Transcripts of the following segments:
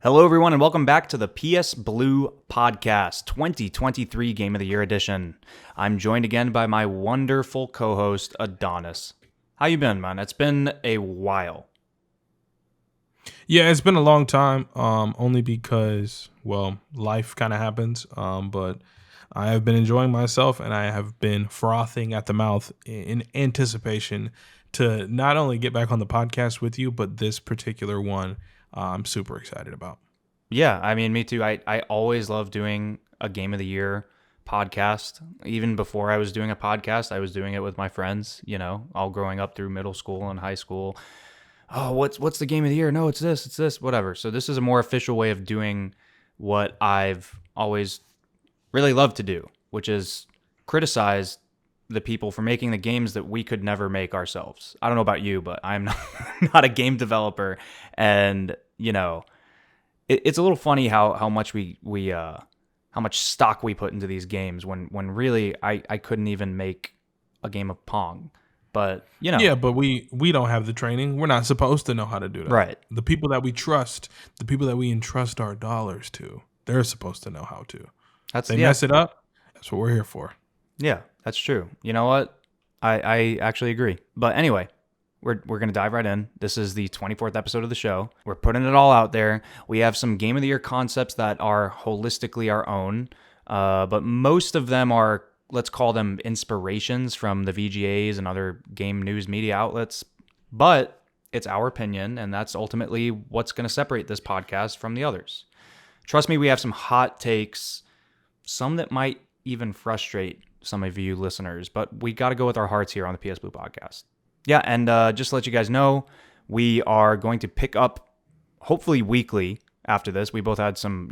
Hello, everyone, and welcome back to the PSBlue podcast, 2023 Game of the Year edition. I'm joined again by my wonderful co-host, Adonis. How you been, man? It's been a while. Yeah, it's been a long time, only because, life kind of happens, but I have been enjoying myself, and I have been frothing at the mouth in anticipation to not only get back on the podcast with you, but this particular one I'm super excited about. Yeah, I mean, me too. I always love doing a Game of the Year podcast. Even before I was doing a podcast, I was doing it with my friends, all growing up through middle school and high school. Oh, what's the Game of the Year? No, it's this, whatever. So this is a more official way of doing what I've always really loved to do, which is criticize the people for making the games that we could never make ourselves. I don't know about you, but I'm not a game developer, and it's a little funny how much how much stock we put into these games when really I couldn't even make a game of Pong, but Yeah, but we don't have the training. We're not supposed to know how to do that. right. The people that we trust, the people that we entrust our dollars to, they're supposed to know how to. That's They yeah. mess it up. That's what we're here for. Yeah, that's true. You know what? I actually agree. But anyway, we're going to dive right in. This is the 24th episode of the show. We're putting it all out there. We have some Game of the Year concepts that are holistically our own, but most of them are, let's call them inspirations from the VGAs and other game news media outlets. But it's our opinion, and that's ultimately what's going to separate this podcast from the others. Trust me, we have some hot takes, some that might even frustrate some of you listeners, but we got to go with our hearts here on the PSBlue podcast. Yeah, and just to let you guys know, we are going to pick up hopefully weekly after this. We both had some,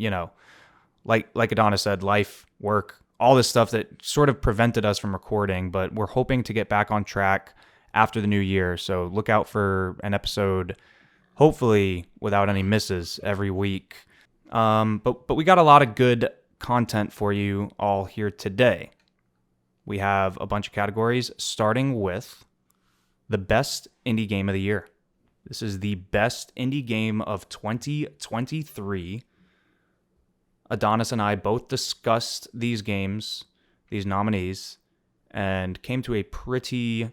like Adonis said, life, work, all this stuff that sort of prevented us from recording, but we're hoping to get back on track after the new year. So look out for an episode, hopefully without any misses, every week. But we got a lot of good content for you all here today. We have a bunch of categories, starting with the best indie game of the year. This is the best indie game of 2023. Adonis and I both discussed these games, these nominees, and came to a pretty,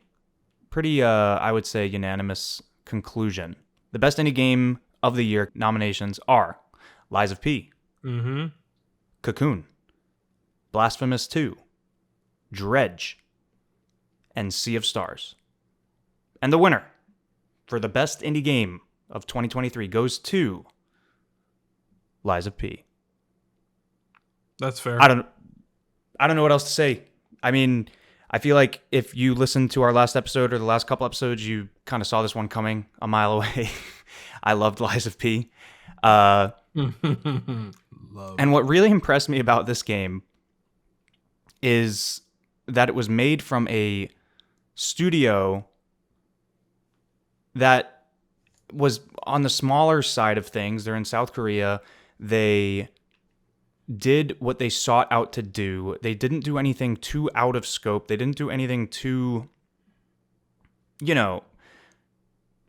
I would say, unanimous conclusion. The best indie game of the year nominations are Lies of P, Cocoon, Blasphemous 2, Dredge, and Sea of Stars. And the winner for the best indie game of 2023 goes to Lies of P. That's fair. I don't know what else to say. I mean, I feel like if you listened to our last episode or the last couple episodes, you kind of saw this one coming a mile away. I loved Lies of P. And what really impressed me about this game is that it was made from a studio that was on the smaller side of things. They're in South Korea. They did what they sought out to do. They didn't do anything too out of scope. They didn't do anything too,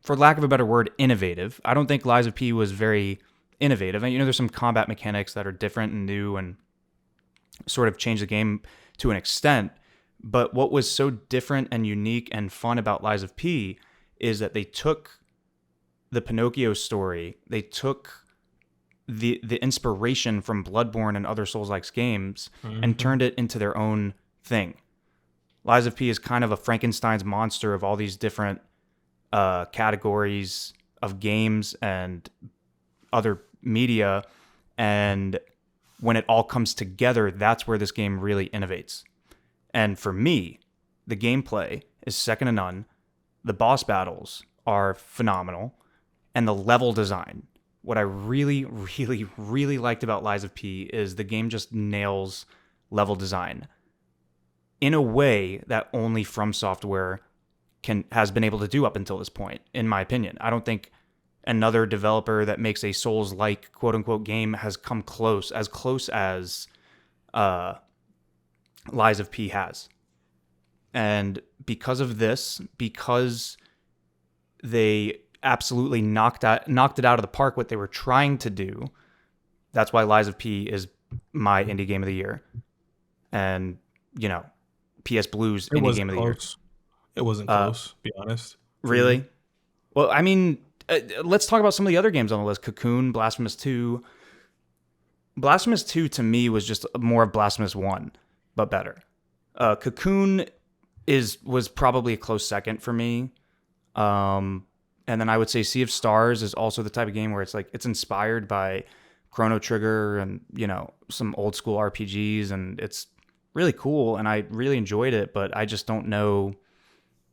for lack of a better word, innovative. I don't think Lies of P was very innovative. And, there's some combat mechanics that are different and new and sort of change the game to an extent. But what was so different and unique and fun about Lies of P is that they took the Pinocchio story, they took the inspiration from Bloodborne and other Souls-like games and turned it into their own thing. Lies of P is kind of a Frankenstein's monster of all these different categories of games and other media, and when it all comes together, that's where this game really innovates. And for me, the gameplay is second to none. The boss battles are phenomenal. And the level design. What I really, really, really liked about Lies of P is the game just nails level design in a way that only From Software has been able to do up until this point, in my opinion. I don't think another developer that makes a Souls-like quote-unquote game has come close as Lies of P has. And because of this, because they absolutely knocked it out of the park what they were trying to do. That's why Lies of P is my indie game of the year. And, you know, PSBlue's It indie wasn't game of the year. close. It wasn't close, to be honest, for me. Really? Well, I mean, let's talk about some of the other games on the list. Cocoon, Blasphemous 2. Blasphemous 2 to me was just more of Blasphemous 1, but better. Cocoon was probably a close second for me. And then I would say Sea of Stars is also the type of game where it's like it's inspired by Chrono Trigger and, you know, some old school RPGs, and it's really cool and I really enjoyed it, but I just don't know,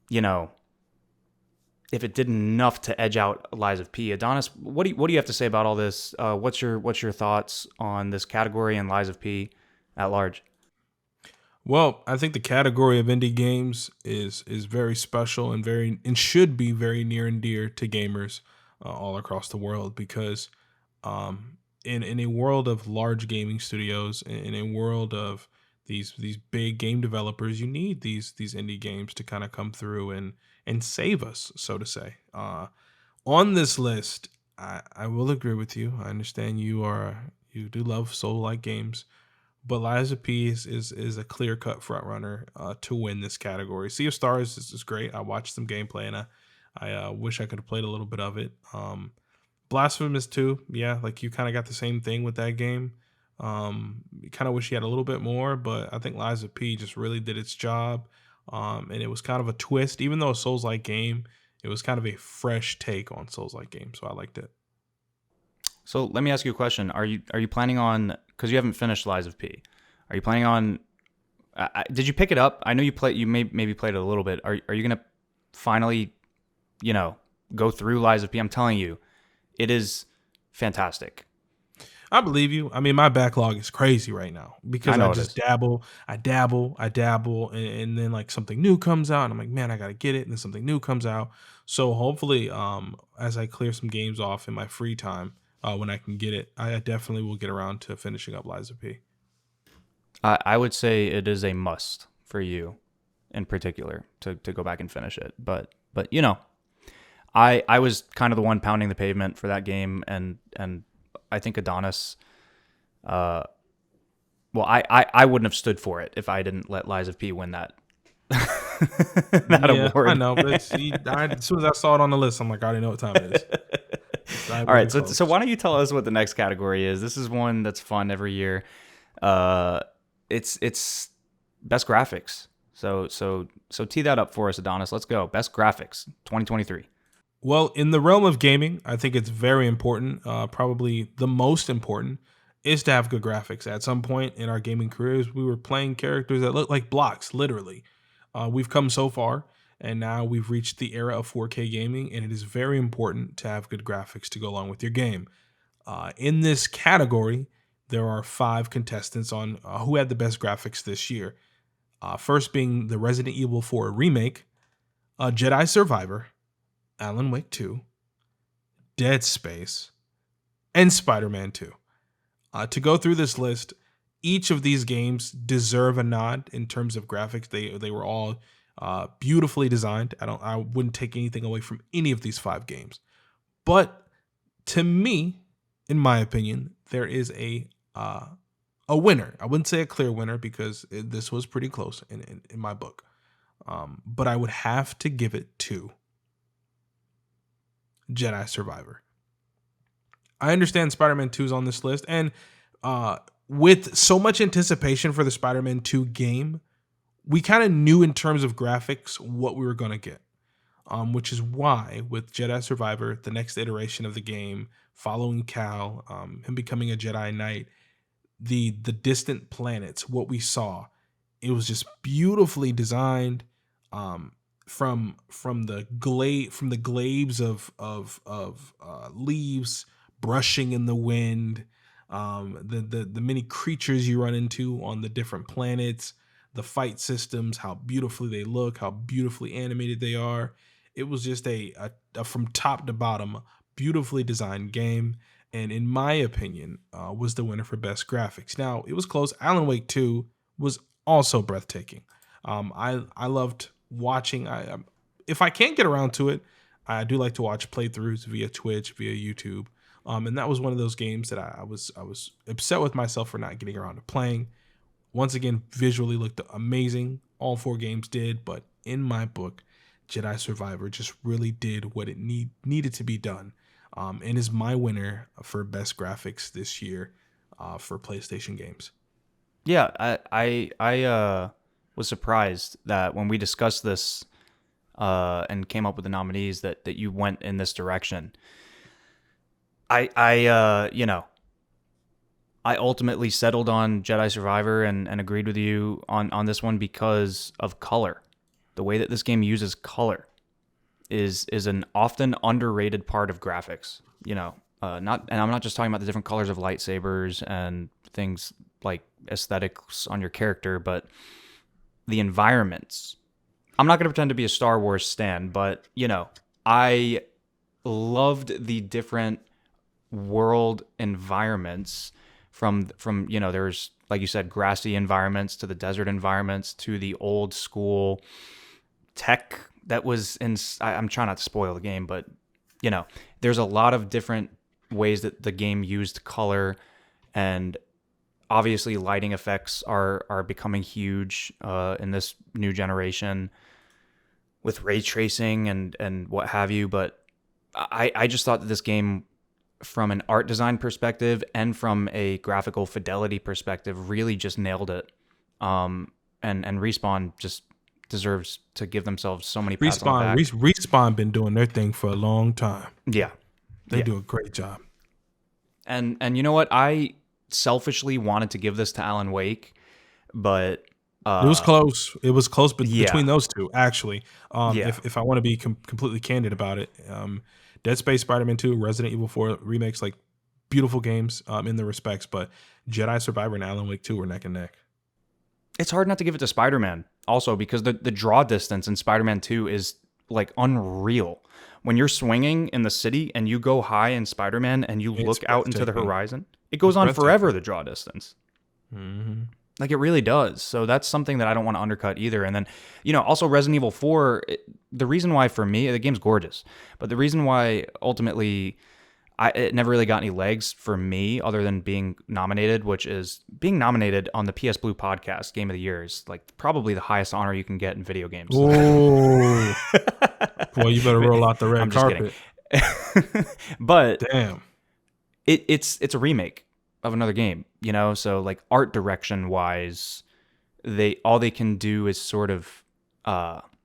you know, if it did enough to edge out Lies of P. Adonis, what do you have to say about all this? What's your thoughts on this category and Lies of P at large? Well, I think the category of indie games is very special and should be very near and dear to gamers all across the world because in a world of large gaming studios, in a world of these big game developers, you need these indie games to kind of come through and save us, so to say. On this list, I will agree with you. I understand you do love soul like games, but Lies of P is a clear cut front runner to win this category. Sea of Stars is great. I watched some gameplay and I wish I could have played a little bit of it. Blasphemous 2, yeah, like you kind of got the same thing with that game. You kind of wish you had a little bit more, but I think Lies of P just really did its job. And it was kind of a twist, even though a Souls-like game, it was kind of a fresh take on Souls-like game, so I liked it. So let me ask you a question. Are you planning on, because you haven't finished Lies of P, are you planning on, did you pick it up? I know you maybe played it a little bit. Are you going to finally, you know, go through Lies of P? I'm telling you, it is fantastic. I believe you. I mean, my backlog is crazy right now because I know I it just is. dabble, and then like something new comes out, and I'm like, man, I gotta get it, and then something new comes out. So hopefully, as I clear some games off in my free time, when I can get it, I definitely will get around to finishing up Lies of P. I would say it is a must for you in particular to go back and finish it. But you know, I was kind of the one pounding the pavement for that game, and I think Adonis, well, I wouldn't have stood for it if I didn't let Lies of P win that that Yeah, I award. know, but as soon as I saw it on the list, I'm like, I already know what time it is. It's not All even right, so close. why don't you tell us what the next category is? This is one that's fun every year. Uh, it's best graphics. So tee that up for us, Adonis. Let's go. Best graphics 2023. Well, in the realm of gaming, I think it's very important, probably the most important, is to have good graphics. At some point in our gaming careers, we were playing characters that look like blocks, literally. We've come so far, and now we've reached the era of 4K gaming, and it is very important to have good graphics to go along with your game. In this category, there are 5 contestants on who had the best graphics this year. First being the Resident Evil 4 remake, Jedi Survivor, Alan Wake 2, Dead Space, and Spider Man 2. To go through this list, each of these games deserve a nod in terms of graphics. They were all beautifully designed. I wouldn't take anything away from any of these 5 games. But to me, in my opinion, there is a winner. I wouldn't say a clear winner because this was pretty close in my book. But I would have to give it to Jedi Survivor. I understand Spider-Man 2 is on this list, and with so much anticipation for the Spider-Man 2 game, we kind of knew in terms of graphics what we were going to get. Which is why with Jedi Survivor, the next iteration of the game, following Cal, him becoming a Jedi Knight, the distant planets, what we saw, it was just beautifully designed. From the glaives of leaves brushing in the wind, the many creatures you run into on the different planets, the fight systems, how beautifully they look, how beautifully animated they are. It was just a from top to bottom beautifully designed game, and in my opinion, was the winner for best graphics. Now it was close. Alan Wake 2 was also breathtaking. I loved watching. If I can't get around to it, I do like to watch playthroughs via Twitch, via YouTube. And that was one of those games that I was upset with myself for not getting around to playing. Once again, visually looked amazing. All 4 games did, but in my book, Jedi Survivor just really did what it needed to be done, and is my winner for best graphics this year for PlayStation games. Yeah, I was surprised that when we discussed this and came up with the nominees that you went in this direction. I ultimately settled on Jedi Survivor and agreed with you on this one because of color. The way that this game uses color is an often underrated part of graphics. And I'm not just talking about the different colors of lightsabers and things like aesthetics on your character, but the environments. I'm not going to pretend to be a Star Wars stan, but I loved the different world environments from there's, like you said, grassy environments to the desert environments to the old school tech that was in. I'm trying not to spoil the game, but there's a lot of different ways that the game used color, and obviously lighting effects are becoming huge in this new generation with ray tracing and what have you. But I just thought that this game, from an art design perspective and from a graphical fidelity perspective, really just nailed it. And Respawn just deserves to give themselves so many pats on the back. Respawn been doing their thing for a long time. Yeah. They do a great job. And you know what? I selfishly wanted to give this to Alan Wake, but it was close. It was close between those two, actually. If I want to be completely candid about it, Dead Space, Spider-Man 2, Resident Evil 4 remakes, like beautiful games in their respects, but Jedi Survivor and Alan Wake 2 were neck and neck. It's hard not to give it to Spider-Man also, because the draw distance in Spider-Man 2 is like unreal. When you're swinging in the city and you go high in Spider-Man and you look out into the horizon, it goes on forever, the draw distance. Mm-hmm. Like it really does. So that's something that I don't want to undercut either. And then, also Resident Evil 4, the reason why for me, the game's gorgeous, but the reason why ultimately it never really got any legs for me other than being nominated, which is being nominated on the PSBlue podcast Game of the Year is like probably the highest honor you can get in video games. Oh, boy, you better roll out the red carpet. But damn, it's a remake of another game, so like art direction wise, all they can do is sort of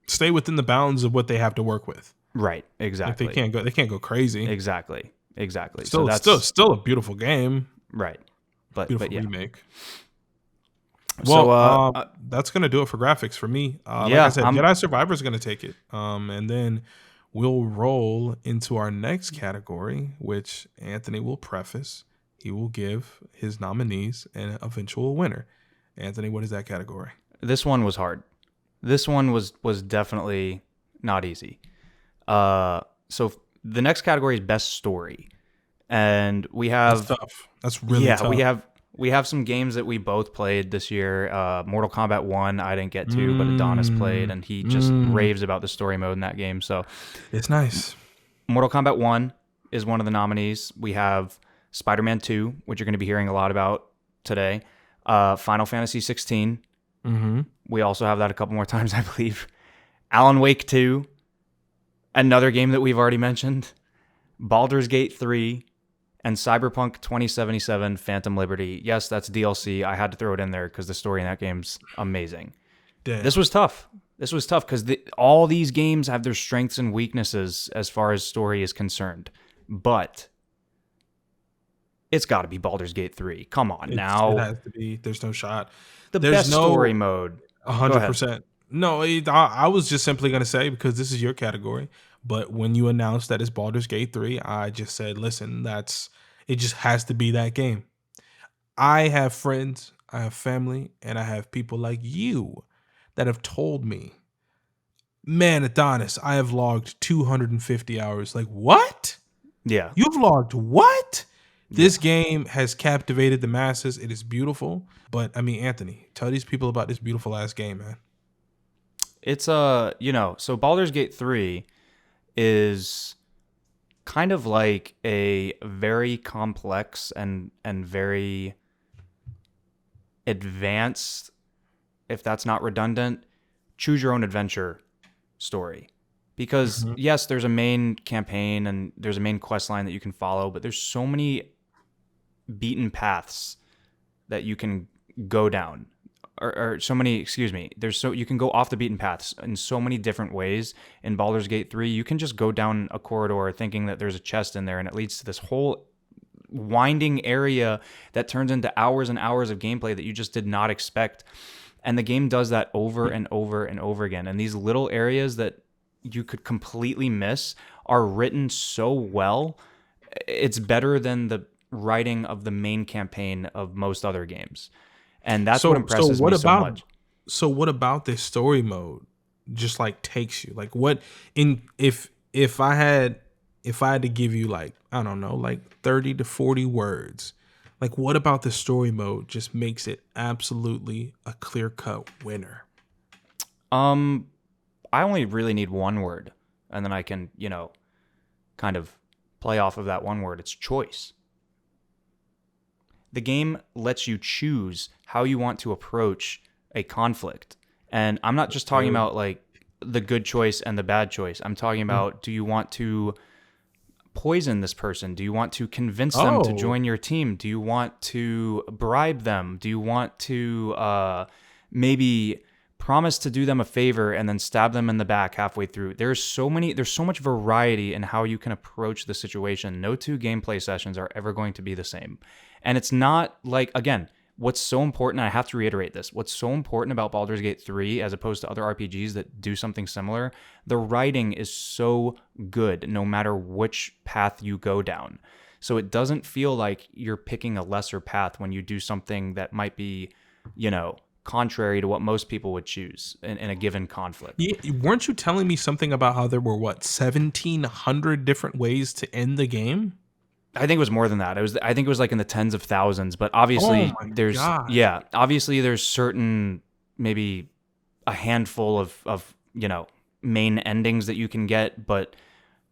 stay within the bounds of what they have to work with. Right, exactly. Like they can't go crazy. Exactly. Still, so that's still a beautiful game. Right. But remake. Well, that's gonna do it for graphics for me. Like I said, Jedi Survivor is gonna take it. And then we'll roll into our next category, which Anthony will preface. He will give his nominees and eventual winner. Anthony, what is that category? This one was hard. This one was definitely not easy. So the next category is best story, and we have that's tough. That's really tough. We have some games that we both played this year. Mortal Kombat 1 I didn't get to, but Adonis played, and he just raves about the story mode in that game. So it's nice. Mortal Kombat 1 is one of the nominees. We have Spider-Man 2, which you're going to be hearing a lot about today. Final Fantasy 16. Mm-hmm. We also have that a couple more times, I believe. Alan Wake 2. Another game that we've already mentioned. Baldur's Gate 3. And Cyberpunk 2077 Phantom Liberty. Yes, that's DLC. I had to throw it in there because the story in that game's amazing. Damn. This was tough because all these games have their strengths and weaknesses as far as story is concerned. But it's got to be Baldur's Gate 3. Come on now. It has to be. There's no shot. There's best story mode. 100%. No, I was just simply going to say, because this is your category, but when you announced that it's Baldur's Gate 3, I just said, listen, it just has to be that game. I have friends, I have family, and I have people like you that have told me, man, Adonis, I have logged 250 hours. Like, what? Yeah. You've logged what? This game has captivated the masses. It is beautiful. But, I mean, Anthony, tell these people about this beautiful ass game, man. It's so Baldur's Gate 3 is kind of like a very complex and very advanced, if that's not redundant, choose your own adventure story. Because Mhm. yes, there's a main campaign and there's a main quest line that you can follow, but there's so many beaten paths that you can go down. Or so many, excuse me, you can go off the beaten paths in so many different ways. In Baldur's Gate 3, you can just go down a corridor thinking that there's a chest in there, and it leads to this whole winding area that turns into hours and hours of gameplay that you just did not expect. And the game does that over and over and over again. And these little areas that you could completely miss are written so well. It's better than the writing of the main campaign of most other games. And that's what So impresses me so much. what about this story mode just like takes you? Like what in if I had to give you like, I don't know, like 30 to 40 words, like what about the story mode just makes it absolutely a clear-cut winner? Um, I only really need one word, and then I can, kind of play off of that one word. It's choice. The game lets you choose how you want to approach a conflict. And I'm not just talking Good. about like the good choice and the bad choice. I'm talking Mm. about, do you want to poison this person? Do you want to convince them to Oh, join your team? Do you want to bribe them? Do you want to maybe promise to do them a favor and then stab them in the back halfway through? There's so much variety in how you can approach the situation. No two gameplay sessions are ever going to be the same. And it's not like, again, what's so important, and I have to reiterate this, what's so important about Baldur's Gate 3 as opposed to other RPGs that do something similar, the writing is so good no matter which path you go down. So it doesn't feel like you're picking a lesser path when you do something that might be, contrary to what most people would choose in a given conflict. yeah, weren't you telling me something about how there were 1700 different ways to end the game? I think it was more than that. I think it was like in the tens of thousands, but Oh obviously my there's gosh. yeah, obviously there's certain, maybe a handful of main endings that you can get, but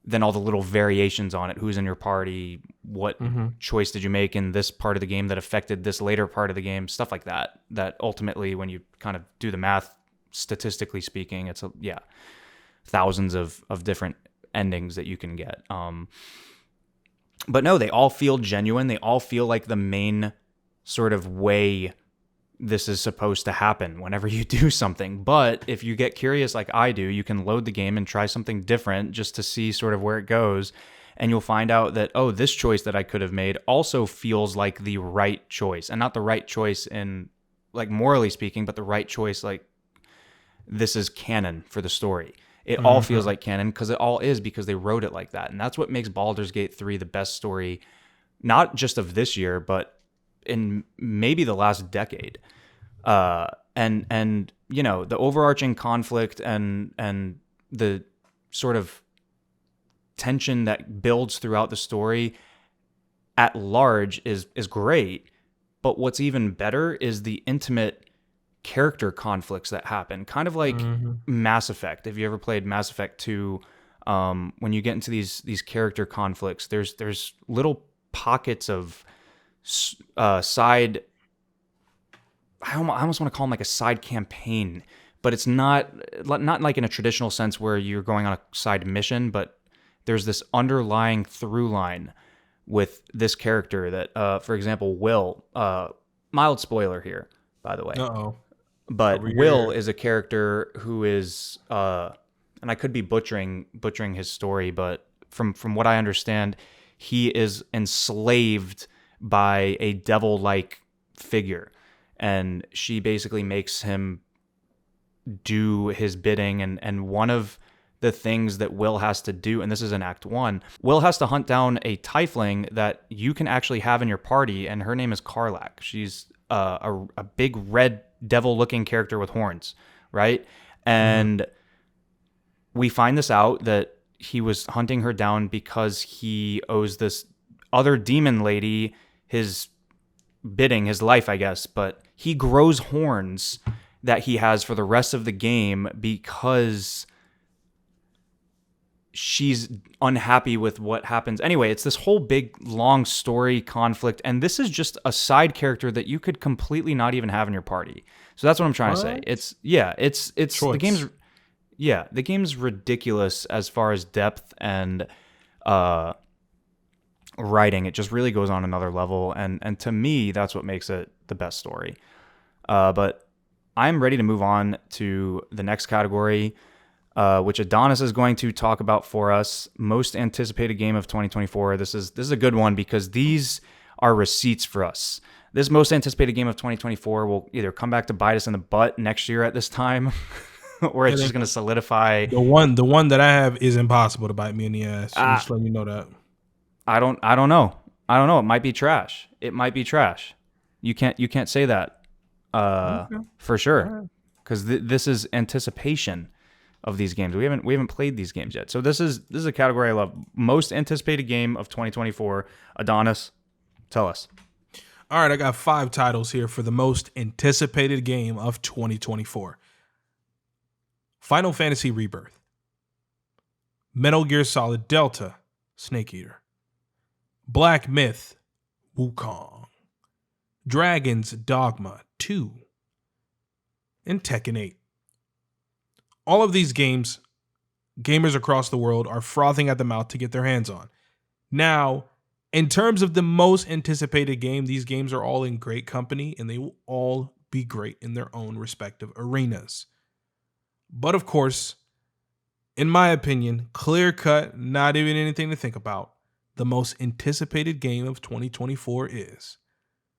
then all the little variations on it, who's in your party, what Hmm. choice did you make in this part of the game that affected this later part of the game, stuff like that, that ultimately when you kind of do the math, statistically speaking, it's thousands of different endings that you can get. But no, they all feel genuine. They all feel like the main sort of way this is supposed to happen whenever you do something. But if you get curious like I do, you can load the game and try something different just to see sort of where it goes. And you'll find out that, oh, this choice that I could have made also feels like the right choice. And not the right choice in, like, morally speaking, but the right choice, like, this is canon for the story. It all feels Hmm. like canon because it all is, because they wrote it like that. And that's what makes Baldur's Gate 3 the best story, not just of this year, but in maybe the last decade. And the overarching conflict and the sort of tension that builds throughout the story at large is great. But what's even better is the intimate character conflicts that happen, kind of like Hmm. Mass Effect. If you ever played Mass Effect 2, when you get into these character conflicts, there's little pockets of side. I almost want to call them like a side campaign, but it's not like in a traditional sense where you're going on a side mission, but there's this underlying through line with this character that, for example, Will. Mild spoiler here, by the way. Uh-oh. But Over Will here. is a character who is, and I could be butchering his story, but from what I understand, he is enslaved by a devil-like figure, and she basically makes him do his bidding. And one of the things that Will has to do, and this is in Act 1, Will has to hunt down a tiefling that you can actually have in your party, and her name is Karlak. She's a big red devil-looking character with horns, right? Hmm. And we find this out that he was hunting her down because he owes this other demon lady his bidding, his life, I guess. But he grows horns that he has for the rest of the game because she's unhappy with what happens. Anyway, it's this whole big long story conflict, and this is just a side character that you could completely not even have in your party. So that's what I'm trying to say. What? It's the Choice. game's ridiculous as far as depth and uh writing. It just really goes on another level, and to me that's what makes it the best story. But I'm ready to move on to the next category, which Adonis is going to talk about for us. Most anticipated game of 2024. This is a good one because these are receipts for us. This most anticipated game of 2024 will either come back to bite us in the butt next year at this time, or it's And just then going to solidify. the one that I have is impossible to bite me in the ass. I'm Uh, just letting you know that. I don't know. I don't know. It might be trash. It might be trash. You can't say that Okay. for All sure right. because this is anticipation of these games. We haven't played these games yet. So this is a category I love. Most anticipated game of 2024. Adonis, tell us. All right, I got 5 titles here for the most anticipated game of 2024. Final Fantasy Rebirth, Metal Gear Solid Delta, Snake Eater, Black Myth, Wukong, Dragon's Dogma 2, and Tekken 8. All of these games, gamers across the world are frothing at the mouth to get their hands on. Now, in terms of the most anticipated game, these games are all in great company and they will all be great in their own respective arenas. But of course, in my opinion, clear cut, not even anything to think about, the most anticipated game of 2024 is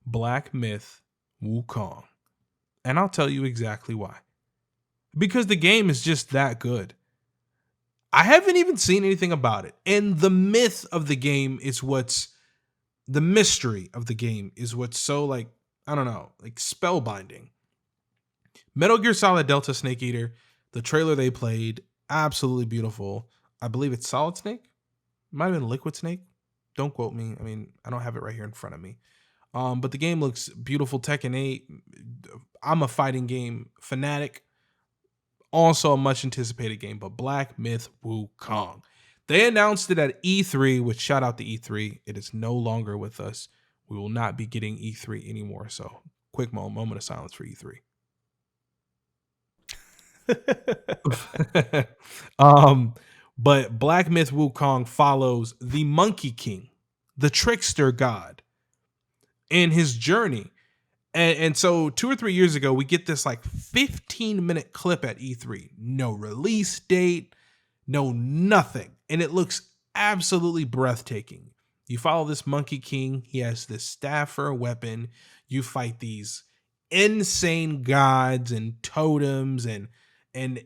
Black Myth Wukong. And I'll tell you exactly why. Because the game is just that good. I haven't even seen anything about it. And the myth of the game is the mystery of the game is what's so like, I don't know, like spellbinding. Metal Gear Solid Delta Snake Eater, the trailer they played, absolutely beautiful. I believe it's Solid Snake. Might have been Liquid Snake. Don't quote me. I mean, I don't have it right here in front of me. But the game looks beautiful. Tekken 8. I'm a fighting game fanatic. Also a much anticipated game, but Black Myth Wukong. They announced it at E3, which shout out to E3. It is no longer with us. We will not be getting E3 anymore. So quick moment of silence for E3. But Black Myth Wukong follows the Monkey King, the trickster god, in his journey. And so 2 or 3 years ago, we get this like 15-minute clip at E3. No release date, no nothing. And it looks absolutely breathtaking. You follow this Monkey King. He has this staff for a weapon. You fight these insane gods and totems and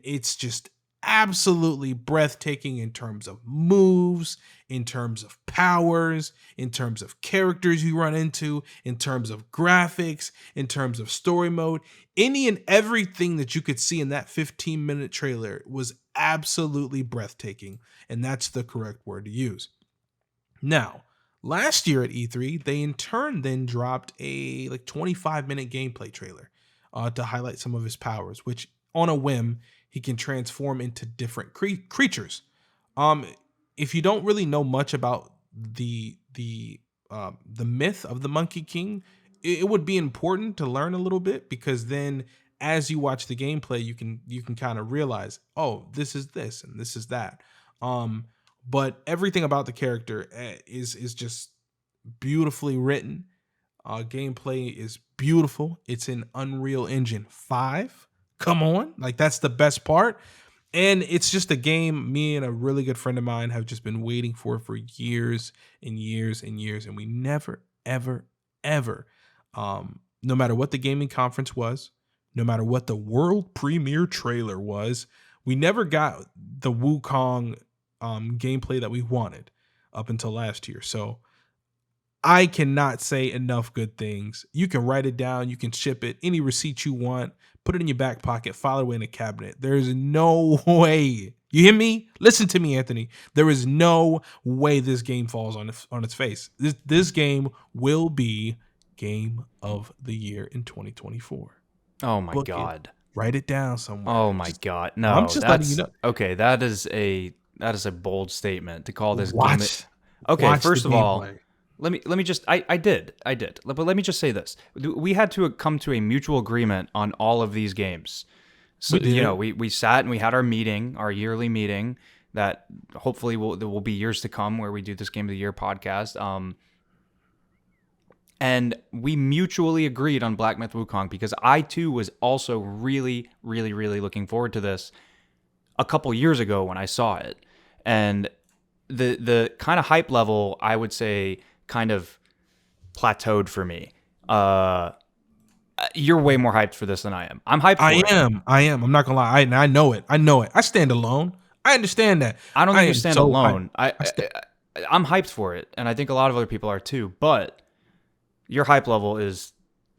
it's just absolutely breathtaking in terms of moves, in terms of powers, in terms of characters you run into, in terms of graphics, in terms of story mode. Any and everything that you could see in that 15-minute trailer was absolutely breathtaking, and that's the correct word to use. Now, last year at E3, they in turn then dropped a like 25-minute gameplay trailer to highlight some of his powers, which on a whim, he can transform into different creatures. If you don't really know much about the myth of the Monkey King, it would be important to learn a little bit because then as you watch the gameplay, you can kind of realize, oh, this is this and this is that. But everything about the character is just beautifully written. Gameplay is beautiful. It's in Unreal Engine 5. Come on, like that's the best part. And it's just a game me and a really good friend of mine have just been waiting for years and years and years. And we never, ever, ever, no matter what the gaming conference was, no matter what the world premiere trailer was, we never got the Wukong gameplay that we wanted up until last year. So I cannot say enough good things. You can write it down. You can ship it. Any receipt you want. Put it in your back pocket. File it away in a cabinet. There is no way. You hear me? Listen to me, Anthony. There is no way this game falls on its face. This game will be Game of the Year in 2024. Oh my Book it. God. Write it down somewhere. Oh my God. I'm No, just letting you that's know. okay. That is a That is a bold statement to call this game. Okay, Watch the first of all, gameplay. let me just I did. But let me just say this. We had to come to a mutual agreement on all of these games. So, We did. we sat and we had our meeting, our yearly meeting that hopefully there will be years to come where we do this Game of the Year podcast. And we mutually agreed on Black Myth Wukong because I too was also really, really, really looking forward to this a couple years ago when I saw it. And the kind of hype level, I would say, kind of plateaued for me. You're way more hyped for this than I am. I'm hyped for it. I am. I'm not gonna lie. I know it. I know it. I stand alone. I understand that. I don't think you am stand so- alone. I sta- I'm hyped for it, and I think a lot of other people are too. But your hype level is,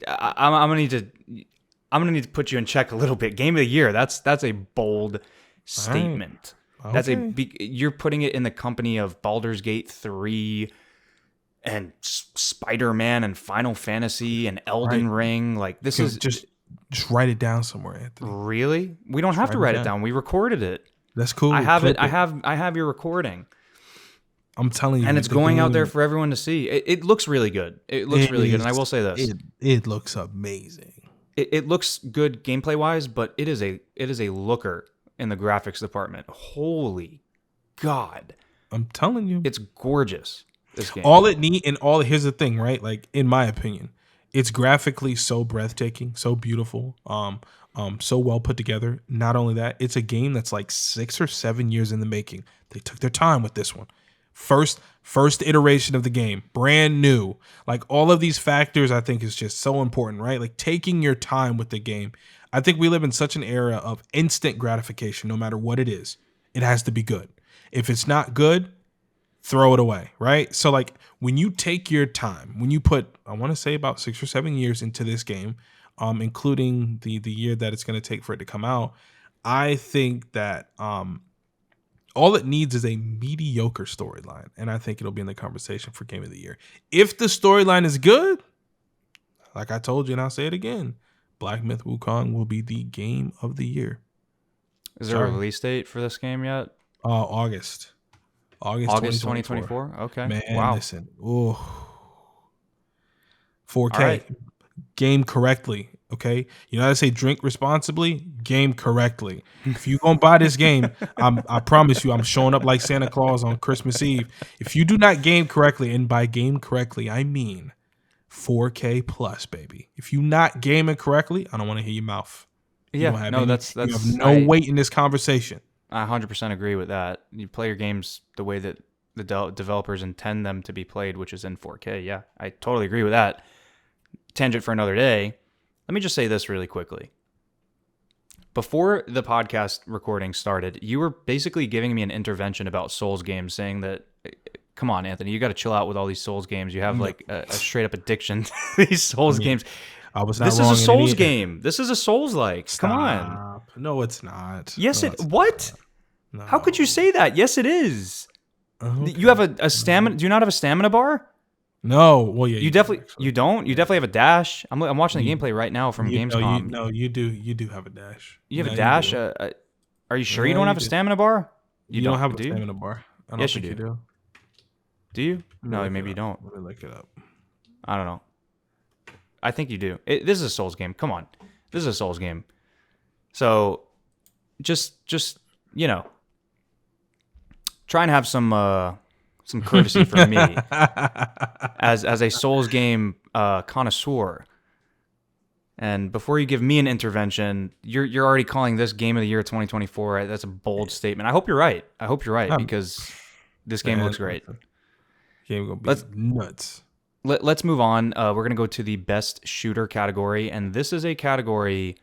I'm gonna need to put you in check a little bit. Game of the year. That's a bold statement. Okay. That's you're putting it in the company of Baldur's Gate 3 and Spider-Man and Final Fantasy and Elden Ring. Like this is just write it down somewhere, Anthony. really. We don't have to write it down. We recorded it. That's cool. I have Clip it. I have your recording. I'm telling you, And it's the going out there game- for everyone to see. It looks really good. It looks really good. And I will say this: It looks amazing. it looks good gameplay wise, but it is a looker in the graphics department. Holy God, I'm telling you, it's gorgeous. This game. Here's the thing, right? Like in my opinion, it's graphically so breathtaking, so beautiful, so well put together. Not only that, it's a game that's like 6 or 7 years in the making. They took their time with this one. First iteration of the game, brand new. Like all of these factors, I think is just so important, right? Like taking your time with the game. I think we live in such an era of instant gratification. No matter what it is, it has to be good. If it's not good, throw it away, right? So like when you take your time, when you put, I want to say about 6 or 7 years into this game, including the year that it's going to take for it to come out, I think that all it needs is a mediocre storyline, and I think it'll be in the conversation for Game of the Year. If the storyline is good, like I told you, and I'll say it again, Black Myth Wukong will be the Game of the Year. Is there a release date for this game yet? August 2024. Okay. Man, wow. listen. Ooh. 4K. All right. Game correctly. Okay. You know how to say drink responsibly? Game correctly. If you gonna buy this game, I promise you I'm showing up like Santa Claus on Christmas Eve. If you do not game correctly, and by game correctly, I mean 4K plus, baby. If you not gaming correctly, I don't want to hear your mouth. You don't have that's you have no weight in this conversation. I 100% agree with that. You play your games the way that the developers intend them to be played, which is in 4K. Yeah, I totally agree with that. Tangent for another day. Let me just say this really quickly. Before the podcast recording started, you were basically giving me an intervention about Souls games, saying that, come on, Anthony, you got to chill out with all these Souls games. You have like a straight up addiction to these Souls games. I was not This wrong is a in Souls any- game. This is a Souls-like. Come on. No, it's not. Yes, No, it. it's What? not. How could you say that? Yes, it is. Okay. You have a stamina. Do you not have a stamina bar? No. Well, yeah. You definitely. You don't. You definitely have a dash. I'm watching the gameplay right now from You, Gamescom. no, you do. You do have a dash. You have No, a dash. do. Are you sure No, you don't you have a do. stamina bar? You don't have a do you? stamina bar. I don't Yes, you think do. you do. Do you? No, Look maybe it you up. don't. Let me look it up. I don't know. I think you do. This is a Souls game. Come on, this is a Souls game. So, just you know, try and have some courtesy for me as a Souls game connoisseur. And before you give me an intervention, you're already calling this Game of the Year 2024. Right? That's a bold statement. I hope you're right. I hope you're right because this game looks great. Game gonna be nuts. Let's move on. We're going to go to the best shooter category. And this is a category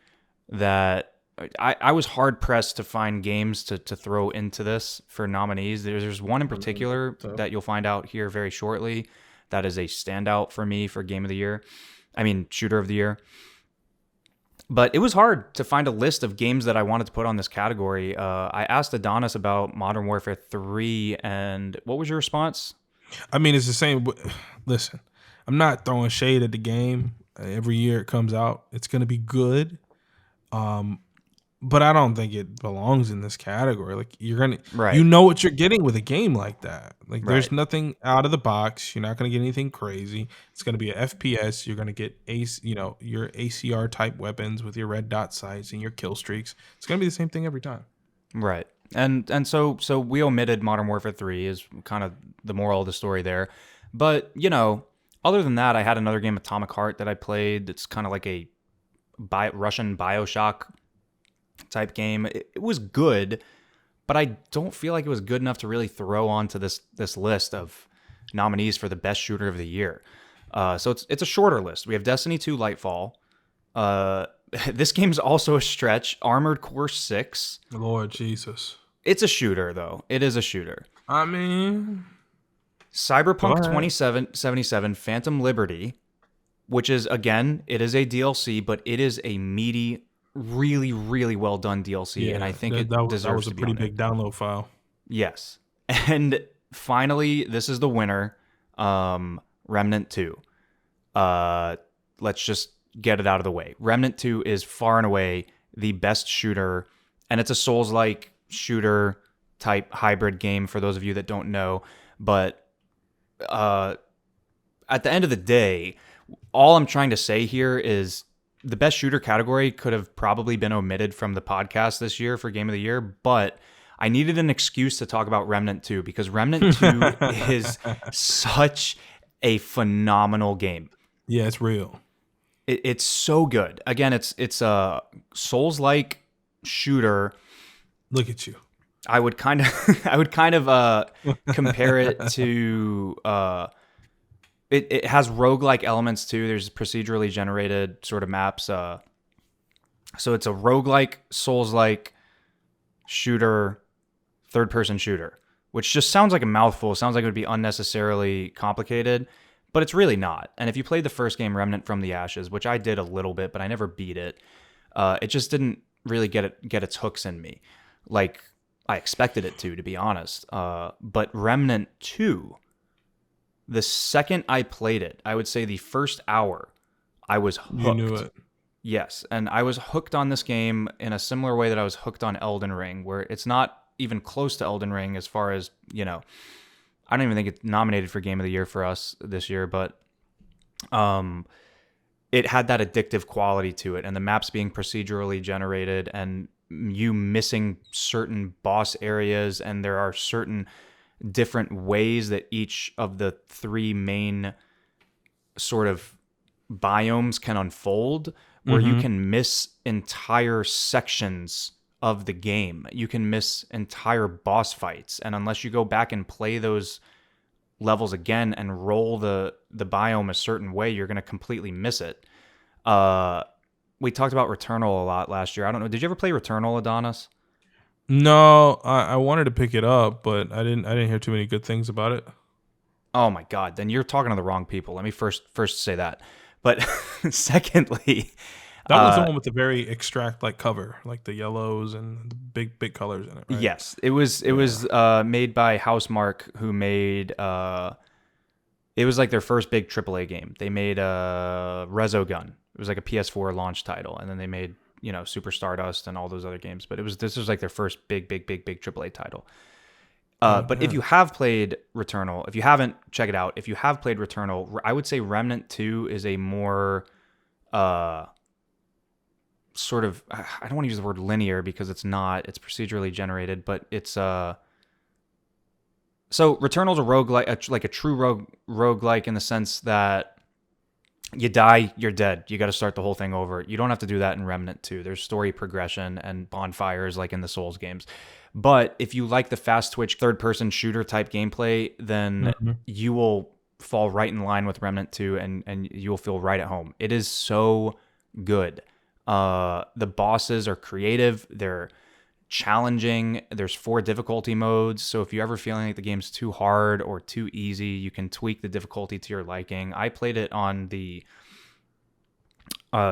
that I was hard pressed to find games to throw into this for nominees. There's one in particular that you'll find out here very shortly that is a standout for me for Game of the Year. I mean, Shooter of the Year. But it was hard to find a list of games that I wanted to put on this category. I asked Adonis about Modern Warfare 3, and what was your response? I mean, it's the same. Listen, I'm not throwing shade at the game. Every year it comes out, it's gonna be good. but I don't think it belongs in this category. Like you Right. know what you're getting with a game like that. Like there's Right. nothing out of the box. You're not going to get anything crazy. It's going to be a FPS. You're going to get your ACR type weapons with your red dot sights and your kill streaks. It's going to be the same thing every time. Right. And so we omitted Modern Warfare 3 is kind of the moral of the story there. But, other than that, I had another game, Atomic Heart, that I played. It's kind of like a Russian BioShock type game. It was good, but I don't feel like it was good enough to really throw onto this list of nominees for the best shooter of the year. So it's a shorter list. We have Destiny 2 Lightfall. This game's also a stretch. Armored Core 6. Lord Jesus. It's a shooter, though. It is a shooter. I mean, go Cyberpunk ahead. 2077 Phantom Liberty, which is, again, it is a DLC, but it is a meaty, really, really well done DLC, and I Yeah, think that, it that, that deserves was to a be pretty on it. big download file. Yes. And finally, this is the winner, Remnant 2. Let's just get it out of the way. Remnant 2 is far and away the best shooter, and it's a Souls-like shooter type hybrid game for those of you that don't know. But at the end of the day, all I'm trying to say here is the best shooter category could have probably been omitted from the podcast this year for Game of the Year, but I needed an excuse to talk about Remnant 2 because Remnant 2 is such a phenomenal game. Yeah, it's real. It's so good. Again, it's a Souls-like shooter. Look at you. I would kind of compare it to it has roguelike elements too. There's procedurally generated sort of maps. So it's a roguelike, Souls-like shooter, third-person shooter, which just sounds like a mouthful. Sounds like it would be unnecessarily complicated, but it's really not. And if you played the first game, Remnant from the Ashes, which I did a little bit, but I never beat it, it just didn't really get its hooks in me, like I expected it to be honest. But Remnant 2, the second I played it, I would say the first hour, I was You knew hooked. it. Yes, and I was hooked on this game in a similar way that I was hooked on Elden Ring, where it's not even close to Elden Ring as far as, I don't even think it's nominated for Game of the Year for us this year, but it had that addictive quality to it, and the maps being procedurally generated and you missing certain boss areas, and there are certain different ways that each of the three main sort of biomes can unfold, where you can miss entire sections of the game. You can miss entire boss fights, and unless you go back and play those levels again and roll the biome a certain way, you're going to completely miss it. We talked about Returnal a lot last year. I don't know. Did you ever play Returnal, Adonis? No, I wanted to pick it up, but I didn't hear too many good things about it. Oh my God, then you're talking to the wrong people. Let me first say that. But secondly, That was the one with the very extract like cover, like the yellows and the big colors in it, right? yes, it was made by Housemarque, who made it was like their first big AAA game. They made Resogun. It was like a PS4 launch title, and then they made Super Stardust and all those other games. But this was like their first big AAA title. But if you have played Returnal, if you haven't, check it out. If you have played Returnal, I would say Remnant 2 is a more sort of, I don't want to use the word linear because it's not. It's procedurally generated, but it's so Returnal's a roguelike, like a true roguelike in the sense that you die, you're dead. You got to start the whole thing over. You don't have to do that in Remnant 2. There's story progression and bonfires like in the Souls games. But if you like the fast twitch third-person shooter type gameplay, then you will fall right in line with Remnant 2 and you will feel right at home. It is so good. The bosses are creative. They're challenging. There's 4 difficulty modes. So if you're ever feeling like the game's too hard or too easy, you can tweak the difficulty to your liking. I played it on the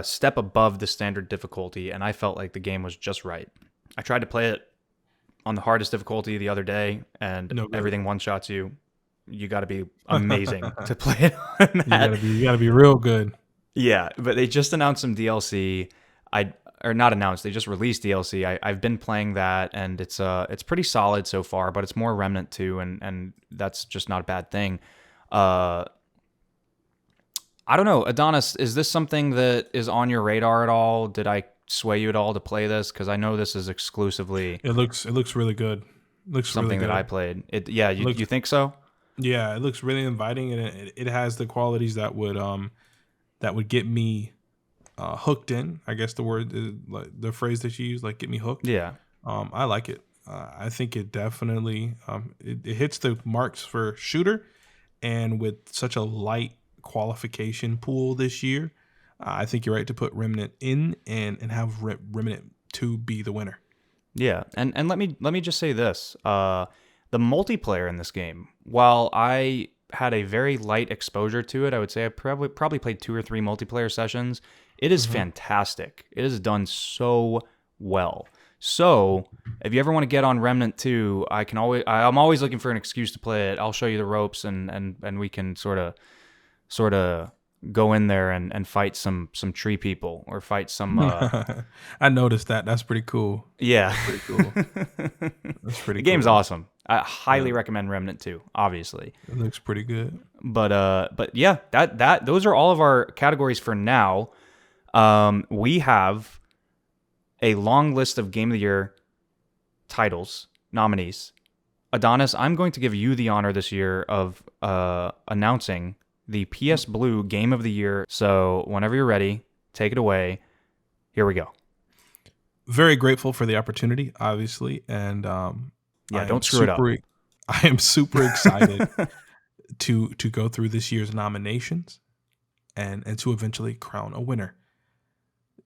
step above the standard difficulty, and I felt like the game was just right. I tried to play it on the hardest difficulty the other day, and everything one-shots you. You got to be amazing to play it on that. You gotta be real good. Yeah, but they just announced some DLC. or not announced. They just released DLC. I've been playing that, and it's pretty solid so far. But it's more Remnant 2, and that's just not a bad thing. I don't know, Adonis. Is this something that is on your radar at all? Did I sway you at all to play this? Because I know this is exclusively It looks really good. Looks really something good. that I played. Yeah, you think so? Yeah, it looks really inviting, and it has the qualities that would get me hooked in. I guess the word is, like the phrase that you use, like get me hooked. Yeah. I like it. I think it definitely it hits the marks for shooter, and with such a light qualification pool this year, I think you're right to put Remnant in and have Remnant 2 be the winner. Yeah, and let me just say this: the multiplayer in this game, while I had a very light exposure to it, I would say I probably played 2 or 3 multiplayer sessions. It is fantastic. It is done so well. So if you ever want to get on Remnant 2, I'm always looking for an excuse to play it. I'll show you the ropes, and we can sort of go in there and fight some tree people or fight some. I noticed that. That's pretty cool. Yeah, Pretty cool. That's pretty. The game's awesome. I highly recommend Remnant 2, obviously. It looks pretty good. But yeah, those are all of our categories for now. We have a long list of Game of the Year titles, nominees. Adonis, I'm going to give you the honor this year of announcing the PSBlue Game of the Year. So whenever you're ready, take it away. Here we go. Very grateful for the opportunity, obviously, and don't screw it up. I am super excited to go through this year's nominations and to eventually crown a winner.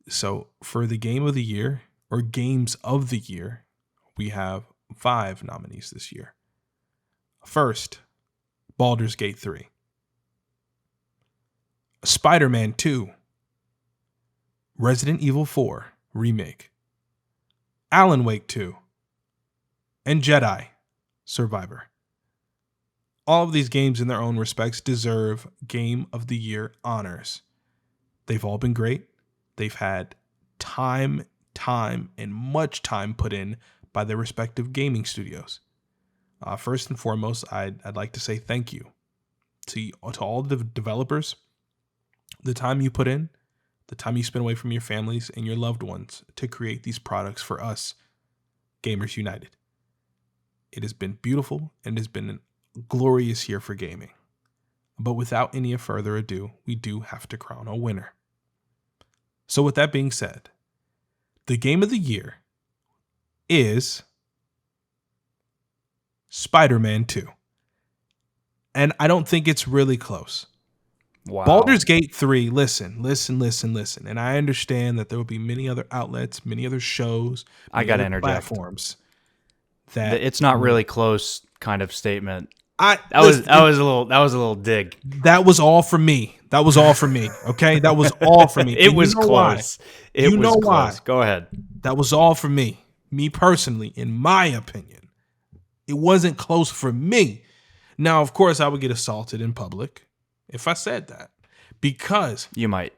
So for the Game of the Year, or Games of the Year, we have 5 nominees this year. First, Baldur's Gate 3. Spider-Man 2. Resident Evil 4 Remake. Alan Wake 2. And Jedi Survivor. All of these games in their own respects deserve Game of the Year honors. They've all been great. They've had time, and much time put in by their respective gaming studios. First and foremost, I'd like to say thank you to all the developers. The time you put in, the time you spend away from your families and your loved ones to create these products for us, Gamers United. It has been beautiful, and it has been a glorious year for gaming. But without any further ado, we do have to crown a winner. So with that being said, the Game of the Year is Spider-Man 2. And I don't think it's really close. Wow. Baldur's Gate 3, listen. And I understand that there will be many other outlets, many other shows, I got to interject. Platforms that it's not really close kind of statement. That was a little dig. That was all for me. Okay, that was all for me. It was close. It was close. Why? Go ahead. That was all for me. Me personally, in my opinion, it wasn't close for me. Now, of course, I would get assaulted in public if I said that, because you might.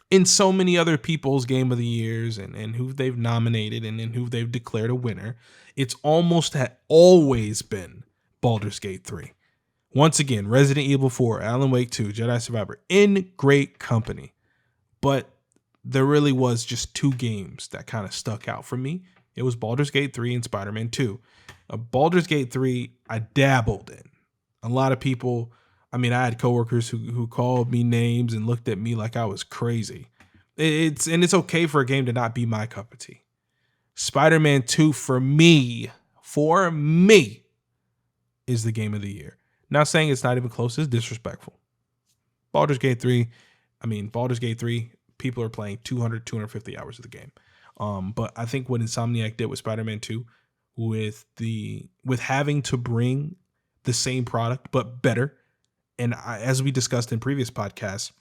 In so many other people's Game of the Years and who they've nominated and who they've declared a winner, it's almost always been Baldur's Gate 3. Once again, Resident Evil 4, Alan Wake 2, Jedi Survivor, in great company. But there really was just 2 games that kind of stuck out for me. It was Baldur's Gate 3 and Spider-Man 2. Baldur's Gate 3, I dabbled in. A lot of people, I had coworkers who called me names and looked at me like I was crazy. It's okay for a game to not be my cup of tea. Spider-Man 2 for me, is the Game of the Year. Not saying it's not even close is disrespectful. Baldur's Gate 3, people are playing 200, 250 hours of the game. But I think what Insomniac did with Spider-Man 2, with having to bring the same product but better, and as we discussed in previous podcasts,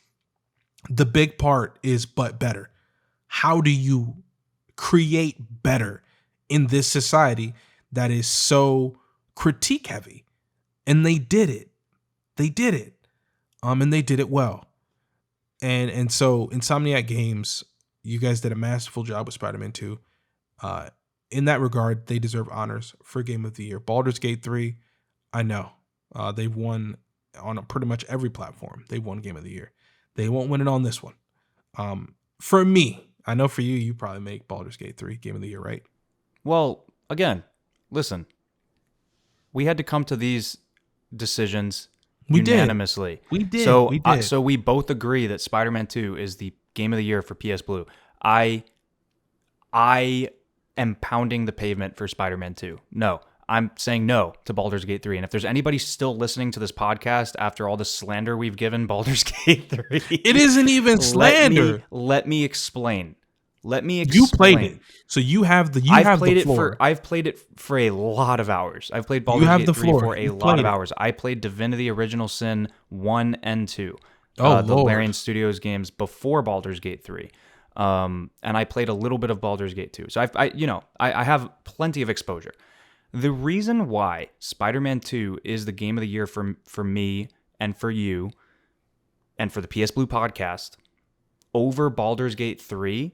the big part is but better. How do you create better in this society that is so critique heavy? And they did it. And they did it well. And so Insomniac Games You guys did a masterful job with Spider-Man 2. Uh, in that regard, they deserve honors for Game of the Year. Baldur's Gate 3, I know. They've won on pretty much every platform. They won Game of the Year. They won't win it on this one. For me, I know for you, you probably make Baldur's Gate 3 Game of the Year, right? Well, again, listen. We had to come to these decisions unanimously. We did. So, we did. So we both agree that Spider-Man 2 is the Game of the Year for PSBlue. I am pounding the pavement for Spider-Man 2. No, I'm saying no to Baldur's Gate 3. And if there's anybody still listening to this podcast after all the slander we've given Baldur's Gate 3, it isn't even slander. Let me explain. You played it, so you have the floor. I've played it for a lot of hours. I've played Baldur's Gate 3 for a lot of hours. I played Divinity Original Sin 1 and 2. The Larian Studios games before Baldur's Gate 3. And I played a little bit of Baldur's Gate 2. So I have plenty of exposure. The reason why Spider-Man 2 is the Game of the Year for me and for you and for the PSBlue podcast over Baldur's Gate 3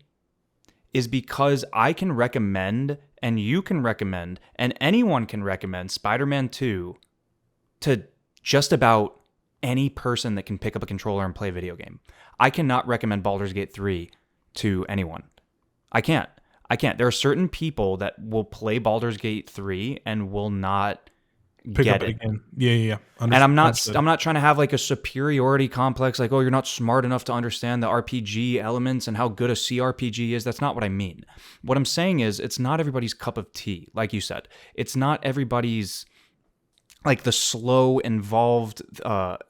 is because I can recommend, and you can recommend, and anyone can recommend Spider-Man 2 to just about any person that can pick up a controller and play a video game. I cannot recommend Baldur's Gate 3 to anyone. I can't. There are certain people that will play Baldur's Gate 3 and will not get it again. Yeah. And I'm not trying to have like a superiority complex, like, oh, you're not smart enough to understand the RPG elements and how good a CRPG is. That's not what I mean. What I'm saying is it's not everybody's cup of tea, like you said. It's not everybody's, like, the slow, involved,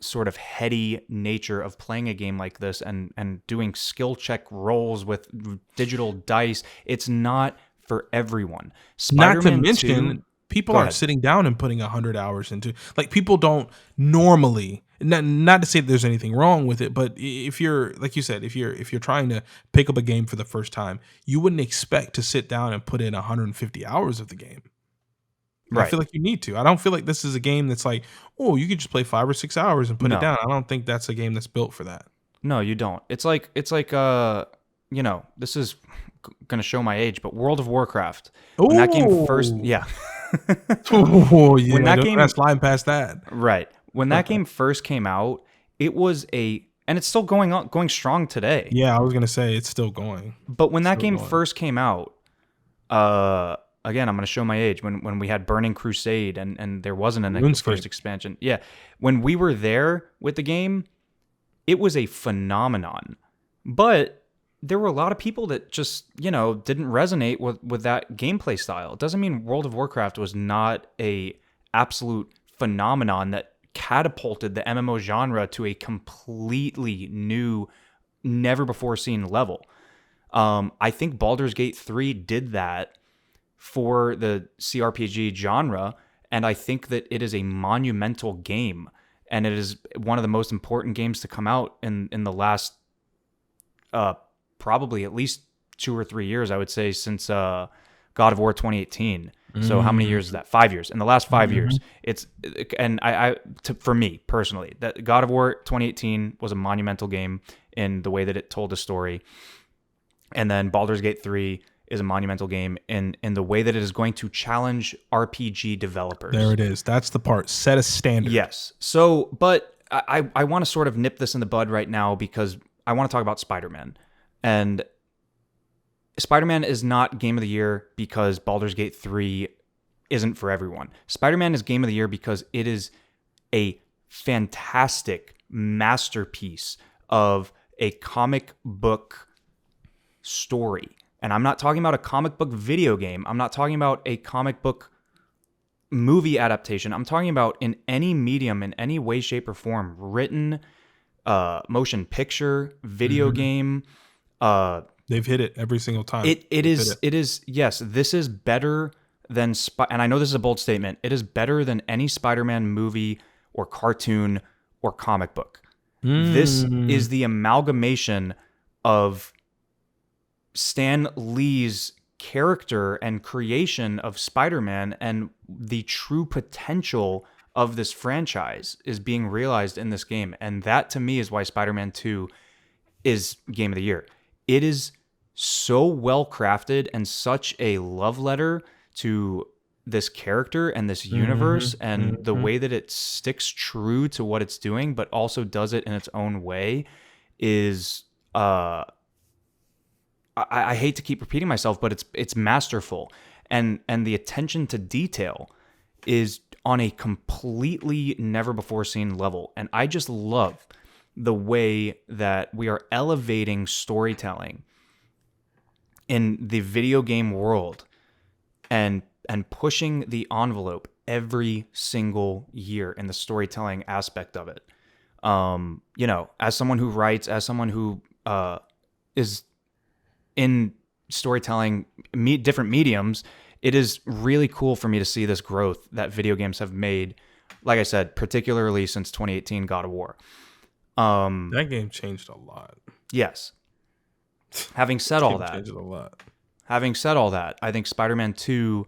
sort of heady nature of playing a game like this and doing skill check rolls with digital dice. It's not for everyone. Not to mention, people aren't sitting down and putting 100 hours into, like, people don't normally, not to say that there's anything wrong with it, but if you're, like you said, if you're trying to pick up a game for the first time, you wouldn't expect to sit down and put in 150 hours of the game. Right. I feel like you need to. I don't feel like this is a game that's like, oh, you could just play 5 or 6 hours and put it down. I don't think that's a game that's built for that. No, you don't. It's like this is going to show my age, but World of Warcraft. When that game first, yeah. When that game, that's sliding past that. Right. When that game first came out, it was and it's still going strong today. Yeah, I was going to say it's still going. But when that game first came out, again, I'm going to show my age. When we had Burning Crusade and there wasn't a first expansion. Yeah. When we were there with the game, it was a phenomenon. But there were a lot of people that just, didn't resonate with that gameplay style. It doesn't mean World of Warcraft was not a absolute phenomenon that catapulted the MMO genre to a completely new, never before seen level. I think Baldur's Gate 3 did that for the CRPG genre, and I think that it is a monumental game, and it is one of the most important games to come out in the last probably at least 2 or 3 years, I would say, since God of War 2018. So how many years is that? 5 years. In the last 5 years, for me personally, that God of War 2018 was a monumental game in the way that it told a story, and then Baldur's Gate 3 is a monumental game in the way that it is going to challenge RPG developers. There it is. That's the part. Set a standard. Yes. So, but I want to sort of nip this in the bud right now because I want to talk about Spider-Man. And Spider-Man is not Game of the Year because Baldur's Gate 3 isn't for everyone. Spider-Man is Game of the Year because it is a fantastic masterpiece of a comic book story. And I'm not talking about a comic book video game. I'm not talking about a comic book movie adaptation. I'm talking about in any medium, in any way, shape, or form, written, motion picture, video game. They've hit it every single time. It is, yes, this is better than, and I know this is a bold statement, it is better than any Spider-Man movie or cartoon or comic book. This is the amalgamation of Stan Lee's character and creation of Spider-Man, and the true potential of this franchise is being realized in this game. And that, to me, is why Spider-Man 2 is Game of the Year. It is so well crafted and such a love letter to this character and this universe, and the way that it sticks true to what it's doing, but also does it in its own way is I hate to keep repeating myself, but it's masterful, and the attention to detail is on a completely never before seen level. And I just love the way that we are elevating storytelling in the video game world and pushing the envelope every single year in the storytelling aspect of it. As someone who writes, as someone who is in storytelling, different mediums, it is really cool for me to see this growth that video games have made. Like I said, particularly since 2018 God of War. That game changed a lot. Yes. Having said all that, changed a lot. Having said all that, I think Spider-Man 2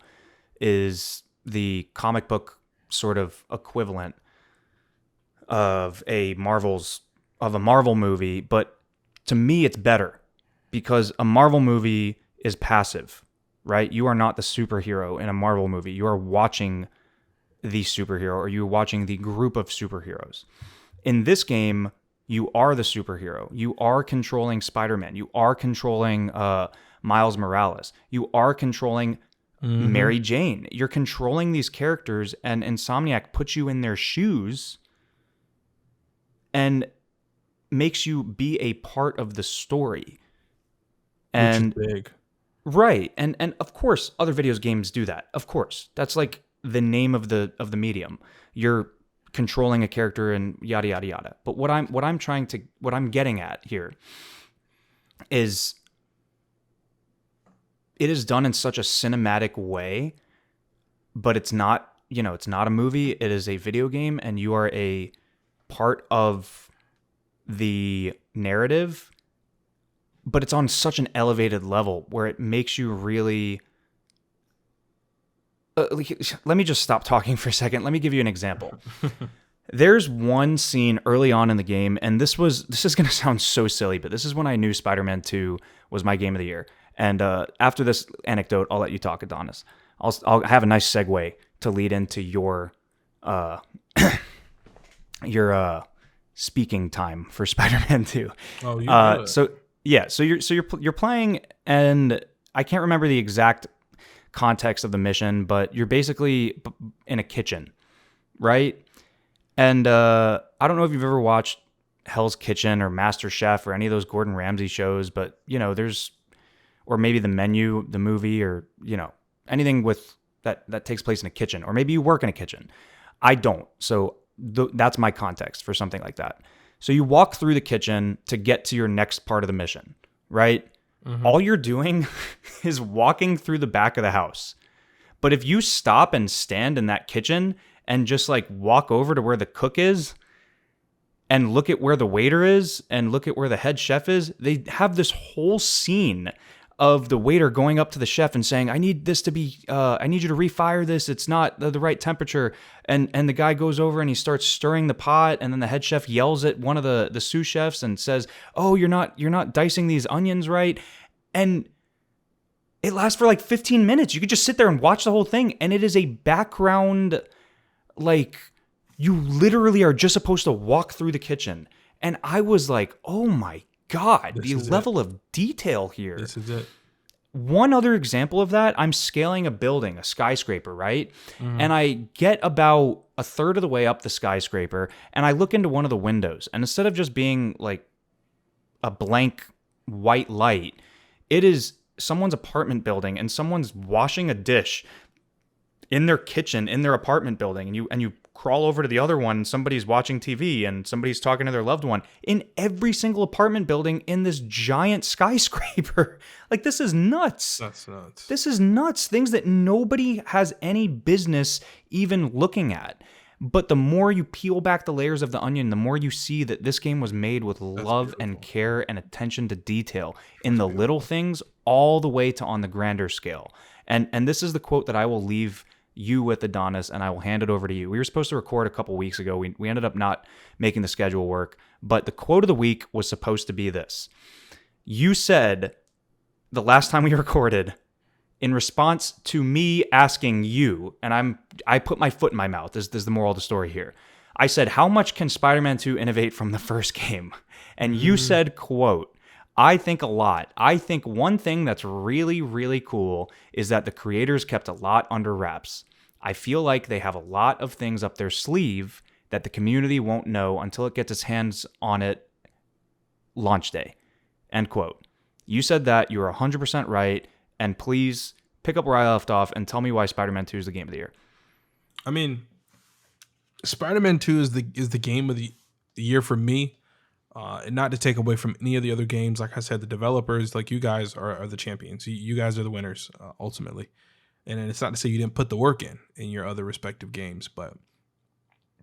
is the comic book sort of equivalent of a Marvel movie, but to me it's better because a Marvel movie is passive, right? You are not the superhero in a Marvel movie. You are watching the superhero, or you're watching the group of superheroes. In this game, you are the superhero. You are controlling Spider-Man. You are controlling Miles Morales. You are controlling Mary Jane. You're controlling these characters, and Insomniac puts you in their shoes and makes you be a part of the story. And which is big. Right. And of course other games do that. Of course. That's like the name of the medium. You're controlling a character and yada yada yada. But what I'm getting at here is it is done in such a cinematic way, but it's not a movie, it is a video game, and you are a part of the narrative, but it's on such an elevated level where it makes you really let me just stop talking for a second. Let me give you an example. There's one scene early on in the game, and this is going to sound so silly, but this is when I knew Spider-Man 2 was my game of the year. And after this anecdote, I'll let you talk, Adonis. I'll have a nice segue to lead into your speaking time for Spider-Man 2. Oh, you so you're playing, and I can't remember the exact context of the mission, but you're basically in a kitchen, right? And I don't know if you've ever watched Hell's Kitchen or Master Chef or any of those Gordon Ramsay shows, but or maybe The Menu, the movie, or anything with that takes place in a kitchen, or maybe you work in a kitchen. I don't, so that's my context for something like that. So you walk through the kitchen to get to your next part of the mission, right? Mm-hmm. All you're doing is walking through the back of the house. But if you stop and stand in that kitchen and just like walk over to where the cook is and look at where the waiter is and look at where the head chef is, they have this whole scene of the waiter going up to the chef and saying, I need you to refire this. It's not the right temperature. And the guy goes over and he starts stirring the pot. And then the head chef yells at one of the sous chefs and says, oh, you're not dicing these onions right. And it lasts for like 15 minutes. You could just sit there and watch the whole thing. And it is a background, like you literally are just supposed to walk through the kitchen. And I was like, oh my God, the level of detail here. This is it. One other example of that, I'm scaling a building, a skyscraper, right? Mm-hmm. And I get about a third of the way up the skyscraper and I look into one of the windows. And instead of just being like a blank white light, it is someone's apartment building and someone's washing a dish in their kitchen, in their apartment building. And you crawl over to the other one, somebody's watching TV and somebody's talking to their loved one in every single apartment building in this giant skyscraper. Like, this is nuts. That's nuts. This is nuts. Things that nobody has any business even looking at. But the more you peel back the layers of the onion, the more you see that this game was made with love and care and attention to detail in the little things all the way to on the grander scale. And this is the quote that I will leave you with, Adonis, and I will hand it over to you. We were supposed to record a couple weeks ago. We ended up not making the schedule work, but the quote of the week was supposed to be this. You said the last time we recorded, in response to me asking you, and I put my foot in my mouth. This is the moral of the story here. I said, how much can Spider-Man 2 innovate from the first game? And you said, quote, I think a lot. I think one thing that's really, really cool is that the creators kept a lot under wraps. I feel like they have a lot of things up their sleeve that the community won't know until it gets its hands on it launch day. End quote. You said that. You are 100% right. And please pick up where I left off and tell me why Spider-Man 2 is the game of the year. I mean, Spider-Man 2 is the game of the year for me. And not to take away from any of the other games. Like I said, the developers, like you guys are the champions. You guys are the winners, ultimately. And it's not to say you didn't put the work in your other respective games, but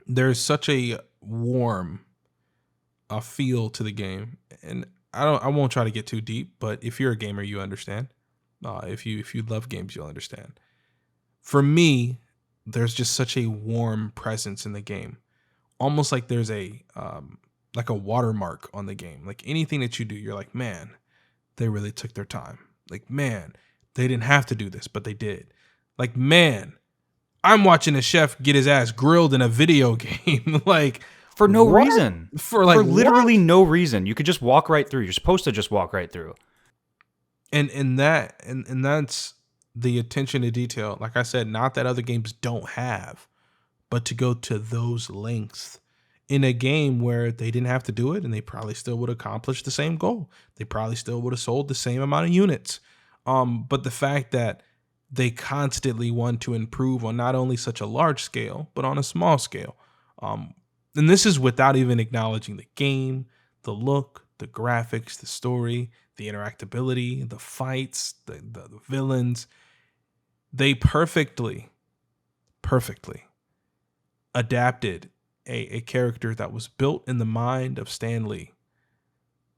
there's such a warm feel to the game. And I won't try to get too deep, but if you're a gamer, you understand. If you love games, you'll understand. For me, there's just such a warm presence in the game, almost like there's a watermark on the game. Like anything that you do, you're like, man, they really took their time. Like, man, they didn't have to do this, but they did. Like, man, I'm watching a chef get his ass grilled in a video game. Like, for no what? reason. For literally what? no reason. You could just walk right through. You're supposed to just walk right through. And that's the attention to detail. Like I said, not that other games don't have, but to go to those lengths in a game where they didn't have to do it and they probably still would accomplish the same goal. They probably still would have sold the same amount of units. But the fact that they constantly want to improve on not only such a large scale, but on a small scale. And this is without even acknowledging the game, the look, the graphics, the story, the interactability, the fights, the villains. They perfectly adapted a character that was built in the mind of Stan Lee.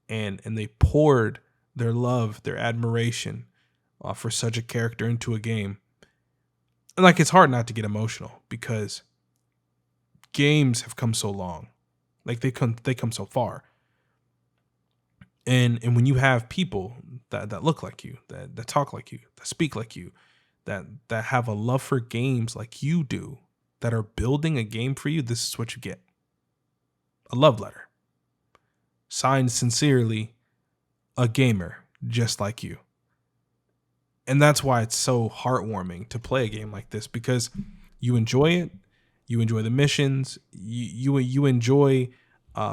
And they poured their love, their admiration for such a character into a game. And like, it's hard not to get emotional because games have come so long. Like they come so far. And when you have people that look like you, that talk like you, that speak like you, that have a love for games like you do, that are building a game for you, this is what you get. A love letter. Signed sincerely, a gamer just like you. And that's why it's so heartwarming to play a game like this, because you enjoy it, you enjoy the missions, you enjoy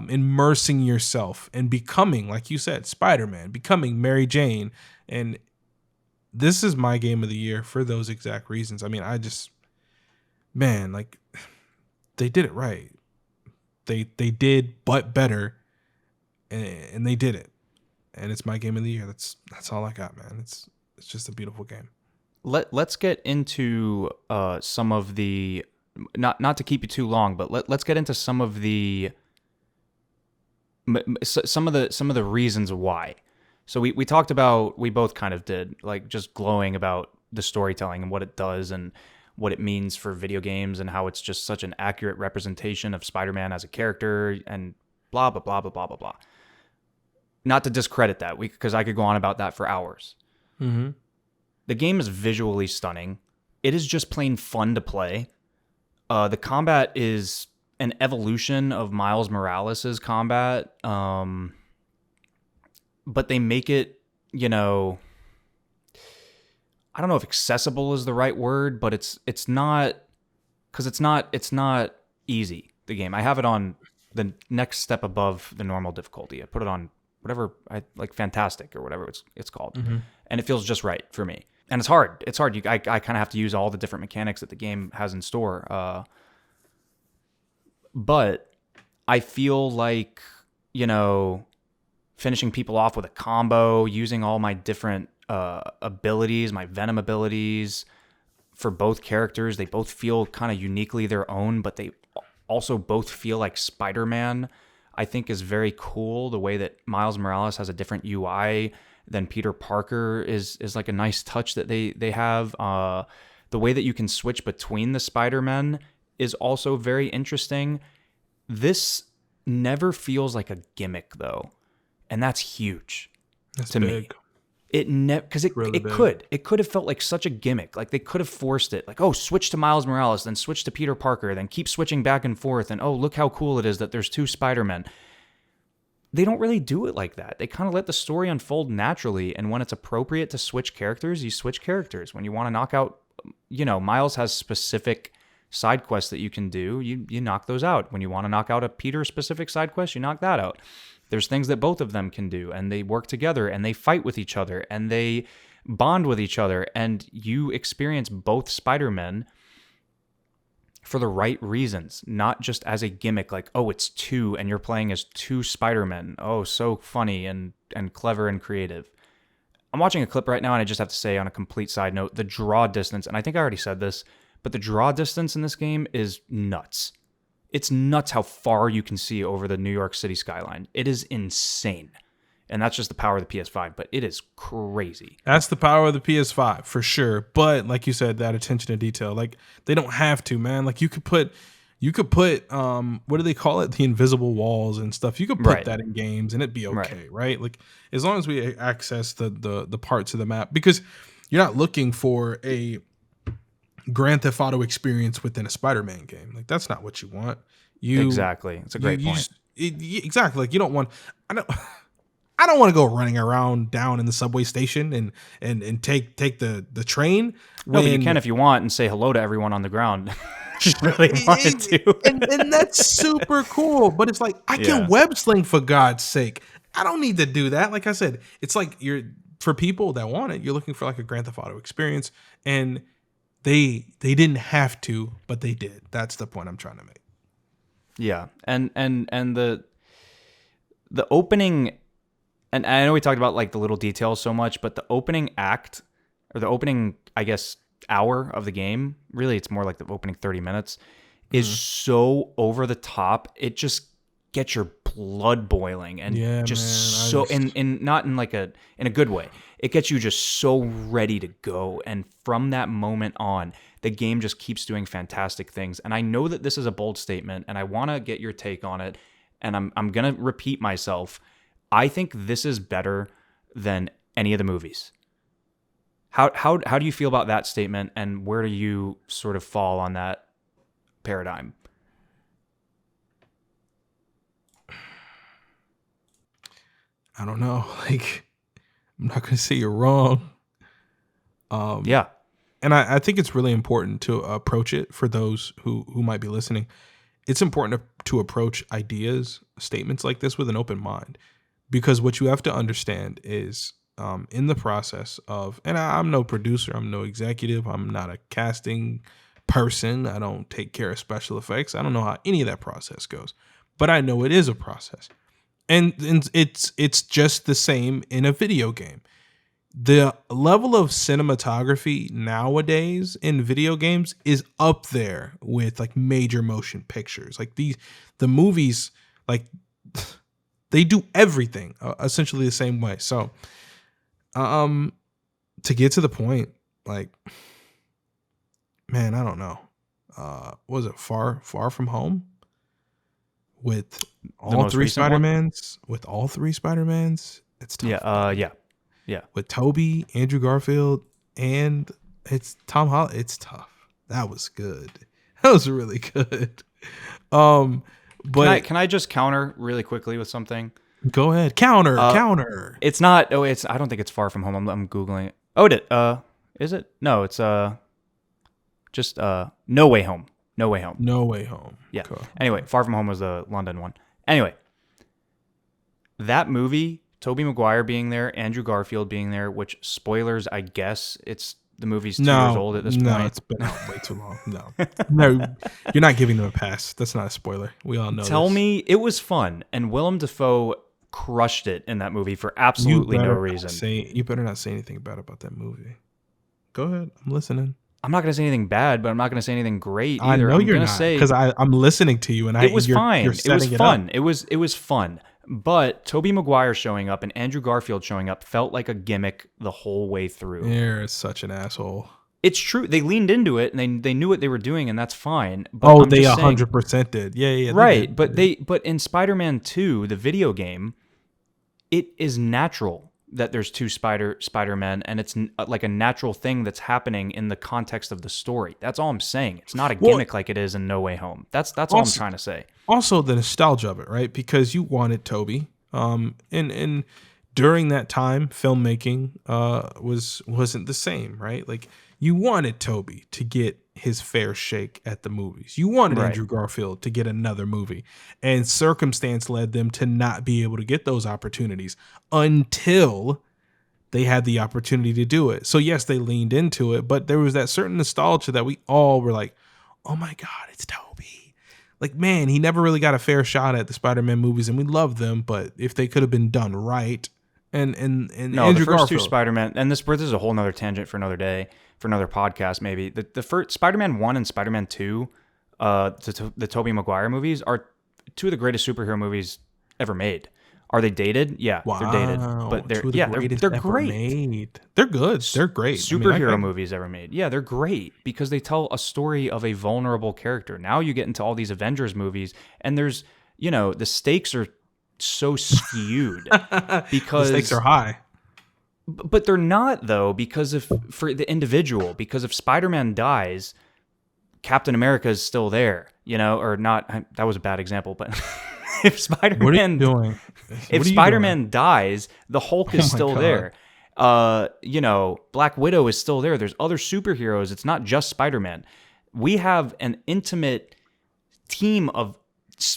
immersing yourself and becoming, like you said, Spider-Man, becoming Mary Jane. And this is my game of the year for those exact reasons. I mean, man, like, they did it right. They did, but better, and they did it. And it's my game of the year. That's all I got, man. It's just a beautiful game. Let's get into some of the, not to keep you too long, but let's get into some of the reasons why. So we talked about, we both kind of did, like, just glowing about the storytelling and what it does and what it means for video games and how it's just such an accurate representation of Spider-Man as a character and blah, blah, blah, blah, blah, blah, blah. Not to discredit that, because I could go on about that for hours. Mm-hmm. The game is visually stunning. It is just plain fun to play. The combat is an evolution of Miles Morales' combat, but they make it, I don't know if accessible is the right word, but it's not, because it's not easy, the game. I have it on the next step above the normal difficulty. I put it on whatever, like fantastic or whatever it's called. Mm-hmm. And it feels just right for me. And it's hard. I kind of have to use all the different mechanics that the game has in store. But I feel like, finishing people off with a combo, using all my different abilities, my Venom abilities for both characters. They both feel kind of uniquely their own, but they also both feel like Spider-Man, I think, is very cool. The way that Miles Morales has a different UI than Peter Parker is like a nice touch that they have. The way that you can switch between the Spider-Men is also very interesting. This never feels like a gimmick, though, and that's huge. That's to big. me. Because Really big. it could have felt like such a gimmick. Like they could have forced it. Like, oh, switch to Miles Morales, then switch to Peter Parker, then keep switching back and forth. And oh, look how cool it is that there's 2 Spider-Men. They don't really do it like that. They kind of let the story unfold naturally. And when it's appropriate to switch characters, you switch characters. When you want to knock out, Miles has specific side quests that you can do. You knock those out. When you want to knock out a Peter specific side quest, you knock that out. There's things that both of them can do, and they work together, and they fight with each other, and they bond with each other, and you experience both Spider-Men for the right reasons, not just as a gimmick like, oh, it's 2 and you're playing as 2 Spider-Men. Oh, so funny and clever and creative. I'm watching a clip right now, and I just have to say, on a complete side note, the draw distance, and I think I already said this, but the draw distance in this game is nuts. It's nuts how far you can see over the New York City skyline. It is insane. And that's just the power of the PS5, but it is crazy. That's the power of the PS5 for sure. But like you said, that attention to detail, like they don't have to, man. Like you could put what do they call it? The invisible walls and stuff. You could put that in games and it'd be okay, right? Like as long as we access the parts of the map, because you're not looking for a Grand Theft Auto experience within a Spider-Man game. Like that's not what you want. Exactly. It's a great point. Exactly. Like you don't want. I don't want to go running around down in the subway station and take the train. No, but you can if you want and say hello to everyone on the ground. Just really wanted to. and that's super cool. But it's like I can web sling for God's sake. I don't need to do that. Like I said, it's like for people that want it, you're looking for like a Grand Theft Auto experience, and they didn't have to, but they did. That's the point I'm trying to make. Yeah, and the opening, and I know we talked about like the little details so much, but the opening act, or the opening, I guess, hour of the game, really it's more like the opening 30 minutes, is so over the top. It just gets your blood boiling and in not in like in a good way. It gets you just so ready to go. And from that moment on, the game just keeps doing fantastic things. And I know that this is a bold statement, and I want to get your take on it. And I'm going to repeat myself. I think this is better than any of the movies. How do you feel about that statement, and where do you sort of fall on that paradigm? I don't know. Like, I'm not going to say you're wrong. Yeah. And I think it's really important to approach it for those who might be listening. It's important to approach ideas, statements like this with an open mind, because what you have to understand is in the process of, and I'm no producer, I'm no executive, I'm not a casting person, I don't take care of special effects, I don't know how any of that process goes, but I know it is a process. And it's just the same in a video game. The level of cinematography nowadays in video games is up there with like major motion pictures. Like the movies, like they do everything essentially the same way. So, to get to the point, like, man, I don't know. Was it Far From Home? With all 3 Spider-Mans? With all 3 Spider-Mans? It's tough. Yeah. With Toby, Andrew Garfield, and it's Tom Holland. It's tough. That was good. That was really good. But can I just counter really quickly with something? Go ahead. Counter. It's not. Oh, I don't think it's Far From Home. I'm googling it. Oh, is it? No, it's just No Way Home. No Way Home. No Way Home. Yeah. Cool. Anyway, Far From Home was the London one. Anyway, that movie, Tobey Maguire being there, Andrew Garfield being there, which, spoilers, I guess the movie's 2 years old at this point. No, it's been out way too long. No, you're not giving them a pass. That's not a spoiler. We all know Tell me, it was fun, and Willem Dafoe crushed it in that movie for absolutely no reason. You better not say anything bad about that movie. Go ahead. I'm listening. I'm not going to say anything bad, but I'm not going to say anything great either. I know you're not, because I'm listening to you, and it was fine. It was fun. It was fun. But Tobey Maguire showing up and Andrew Garfield showing up felt like a gimmick the whole way through. You're such an asshole. It's true. They leaned into it, and they knew what they were doing, and that's fine. But they 100% did. Yeah. Right. But in Spider-Man 2, the video game, it is natural that there's two Spider-Men, and it's like a natural thing that's happening in the context of the story. That's all I'm saying. It's not a gimmick like it is in No Way Home. That's all I'm trying to say. Also, the nostalgia of it, right? Because you wanted Toby, and during that time, filmmaking wasn't the same, right? Like you wanted Toby to get his fair shake at the movies. You wanted Andrew Garfield to get another movie, and circumstance led them to not be able to get those opportunities until they had the opportunity to do it. So yes, they leaned into it, but there was that certain nostalgia that we all were like, "Oh my God, it's Toby!" Like, man, he never really got a fair shot at the Spider-Man movies, and we love them, but if they could have been done right, and no, Andrew the first Garfield, two Spider-Man, and this is a whole nother tangent for another day, for another podcast maybe. The first Spider-Man 1 and Spider-Man 2, the Tobey Maguire movies are two of the greatest superhero movies ever made. Are they dated? Yeah, they're dated, but they're great. Made. They're good. They're great. Superhero movies ever made. Yeah, they're great because they tell a story of a vulnerable character. Now you get into all these Avengers movies, and there's, the stakes are so skewed because the stakes are high. But they're not, though, because for the individual. Because if Spider-Man dies, Captain America is still there, or not. That was a bad example, but if Spider-Man, what are you doing? If Spider-Man dies, the Hulk is still there. Black Widow is still there. There's other superheroes. It's not just Spider-Man. We have an intimate team of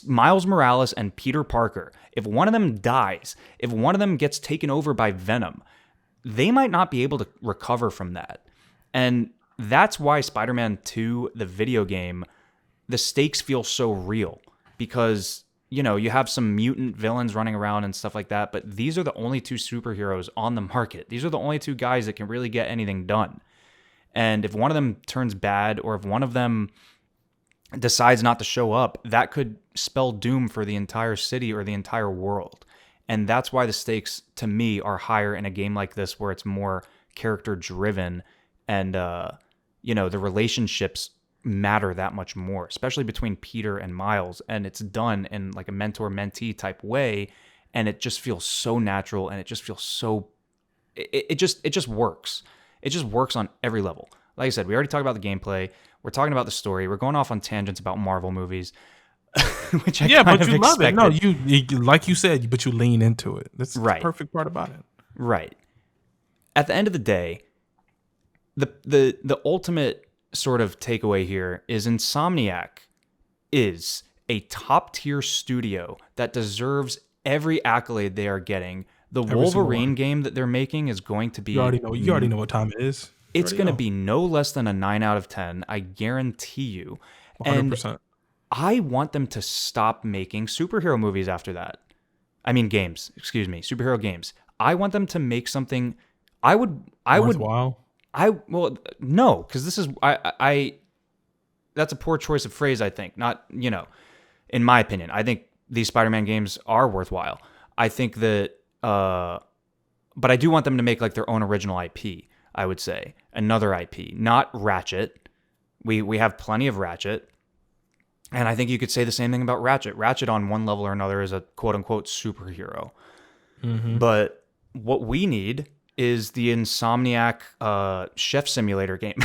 Miles Morales and Peter Parker. If one of them dies, if one of them gets taken over by Venom, they might not be able to recover from that. And that's why Spider-Man 2, the video game, the stakes feel so real because, you have some mutant villains running around and stuff like that, but these are the only two superheroes on the market. These are the only two guys that can really get anything done. And if one of them turns bad, or if one of them decides not to show up, that could spell doom for the entire city or the entire world. And that's why the stakes, to me, are higher in a game like this, where it's more character driven, and the relationships matter that much more, especially between Peter and Miles. And it's done in like a mentor-mentee type way, and it just feels so natural, and it just feels so it just works. It just works on every level. Like I said, we already talked about the gameplay. We're talking about the story. We're going off on tangents about Marvel movies, which I kind of expected. Love it. No, you like you said, but you lean into it. That's the perfect part about it. Right. At the end of the day, the ultimate sort of takeaway here is Insomniac is a top tier studio that deserves every accolade they are getting. The Wolverine game that they're making is going to be... You already know what time it is. It's going to be no less than a 9 out of 10. I guarantee you. 100%. And I want them to stop making superhero movies after that. I mean, games. Excuse me. Superhero games. I want them to make something... Worthwhile? No, because this is... That's a poor choice of phrase, I think. Not, in my opinion. I think these Spider-Man games are worthwhile. I think that... but I do want them to make like their own original IP, I would say. Another IP. Not Ratchet. We have plenty of Ratchet. And I think you could say the same thing about Ratchet. Ratchet on one level or another is a quote-unquote superhero. Mm-hmm. But what we need is the Insomniac Chef Simulator game.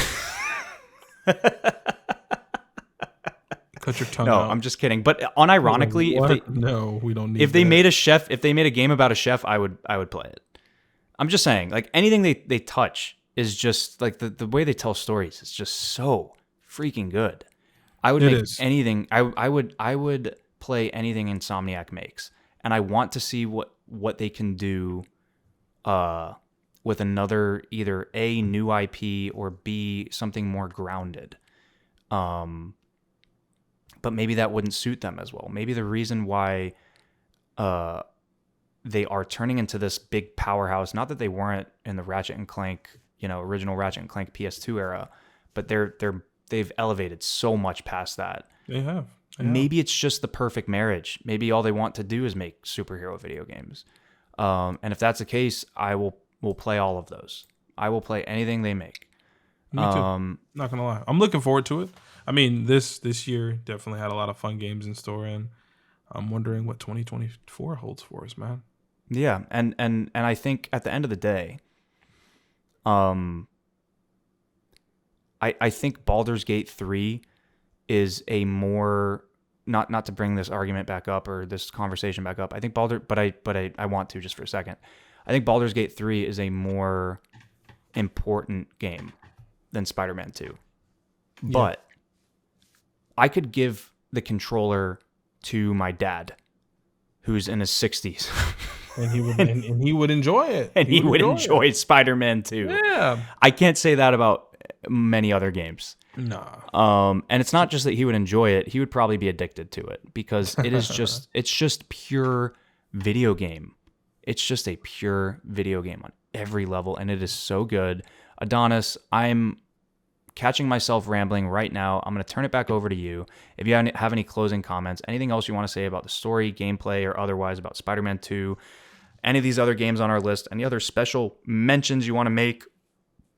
Cut your tongue out. I'm just kidding. But unironically, we don't need if they made a game about a chef, I would play it. I'm just saying, like anything they touch is just like the way they tell stories is just so freaking good. I would make anything. I would play anything Insomniac makes, and I want to see what they can do with another, either A, new IP, or B, something more grounded. But maybe that wouldn't suit them as well. Maybe the reason why they are turning into this big powerhouse, not that they weren't in the Ratchet and Clank, original Ratchet and Clank PS2 era, but they've elevated so much past that. They have. Maybe it's just the perfect marriage. Maybe all they want to do is make superhero video games. And if that's the case, I will play all of those. I will play anything they make. Me too. Not gonna lie, I'm looking forward to it. I mean, this year definitely had a lot of fun games in store, and I'm wondering what 2024 holds for us, man. Yeah, and I think at the end of the day, um, I think Baldur's Gate 3 is a more, not to bring this argument back up or this conversation back up. I think I want to just for a second. I think Baldur's Gate 3 is a more important game than Spider-Man 2. Yeah. But I could give the controller to my dad, who's in his 60s, And he would and he would enjoy it. and he would it. enjoy Spider-Man 2. Yeah. I can't say that about many other games. Nah. And it's not just that he would enjoy it; he would probably be addicted to it because it's just pure video game. It's just a pure video game on every level, and it is so good. Adonis, I'm catching myself rambling right now. I'm going to turn it back over to you. If you have any closing comments, anything else you want to say about the story, gameplay, or otherwise about Spider-Man 2, any of these other games on our list, any other special mentions you want to make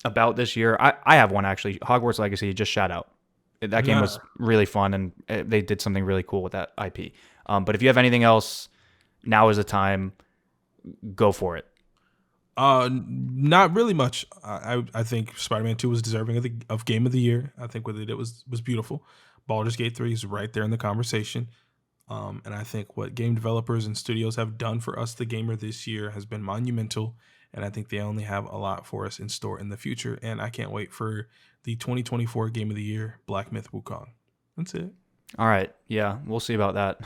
about this year? I have one, actually. Hogwarts Legacy, just shout out. That game was really fun, and they did something really cool with that IP. But if you have anything else, now is the time. Go for it. Not really much. I think Spider-Man 2 was deserving of Game of the Year. I think what they did was beautiful. Baldur's Gate 3 is right there in the conversation. And I think what game developers and studios have done for us, the gamer, this year has been monumental. And I think they only have a lot for us in store in the future. And I can't wait for the 2024 Game of the Year, Black Myth Wukong. That's it. All right. Yeah, we'll see about that.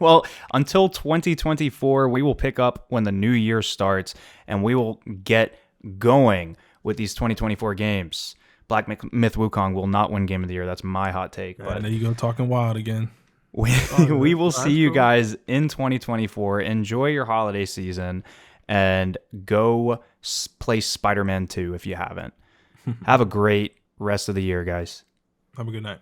Well, until 2024, we will pick up when the new year starts, and we will get going with these 2024 games. Black Myth Wukong will not win Game of the Year. That's my hot take. But there you go, talking wild again. We will see you guys in 2024. Enjoy your holiday season, and go play Spider-Man 2 if you haven't. Have a great rest of the year, guys. Have a good night.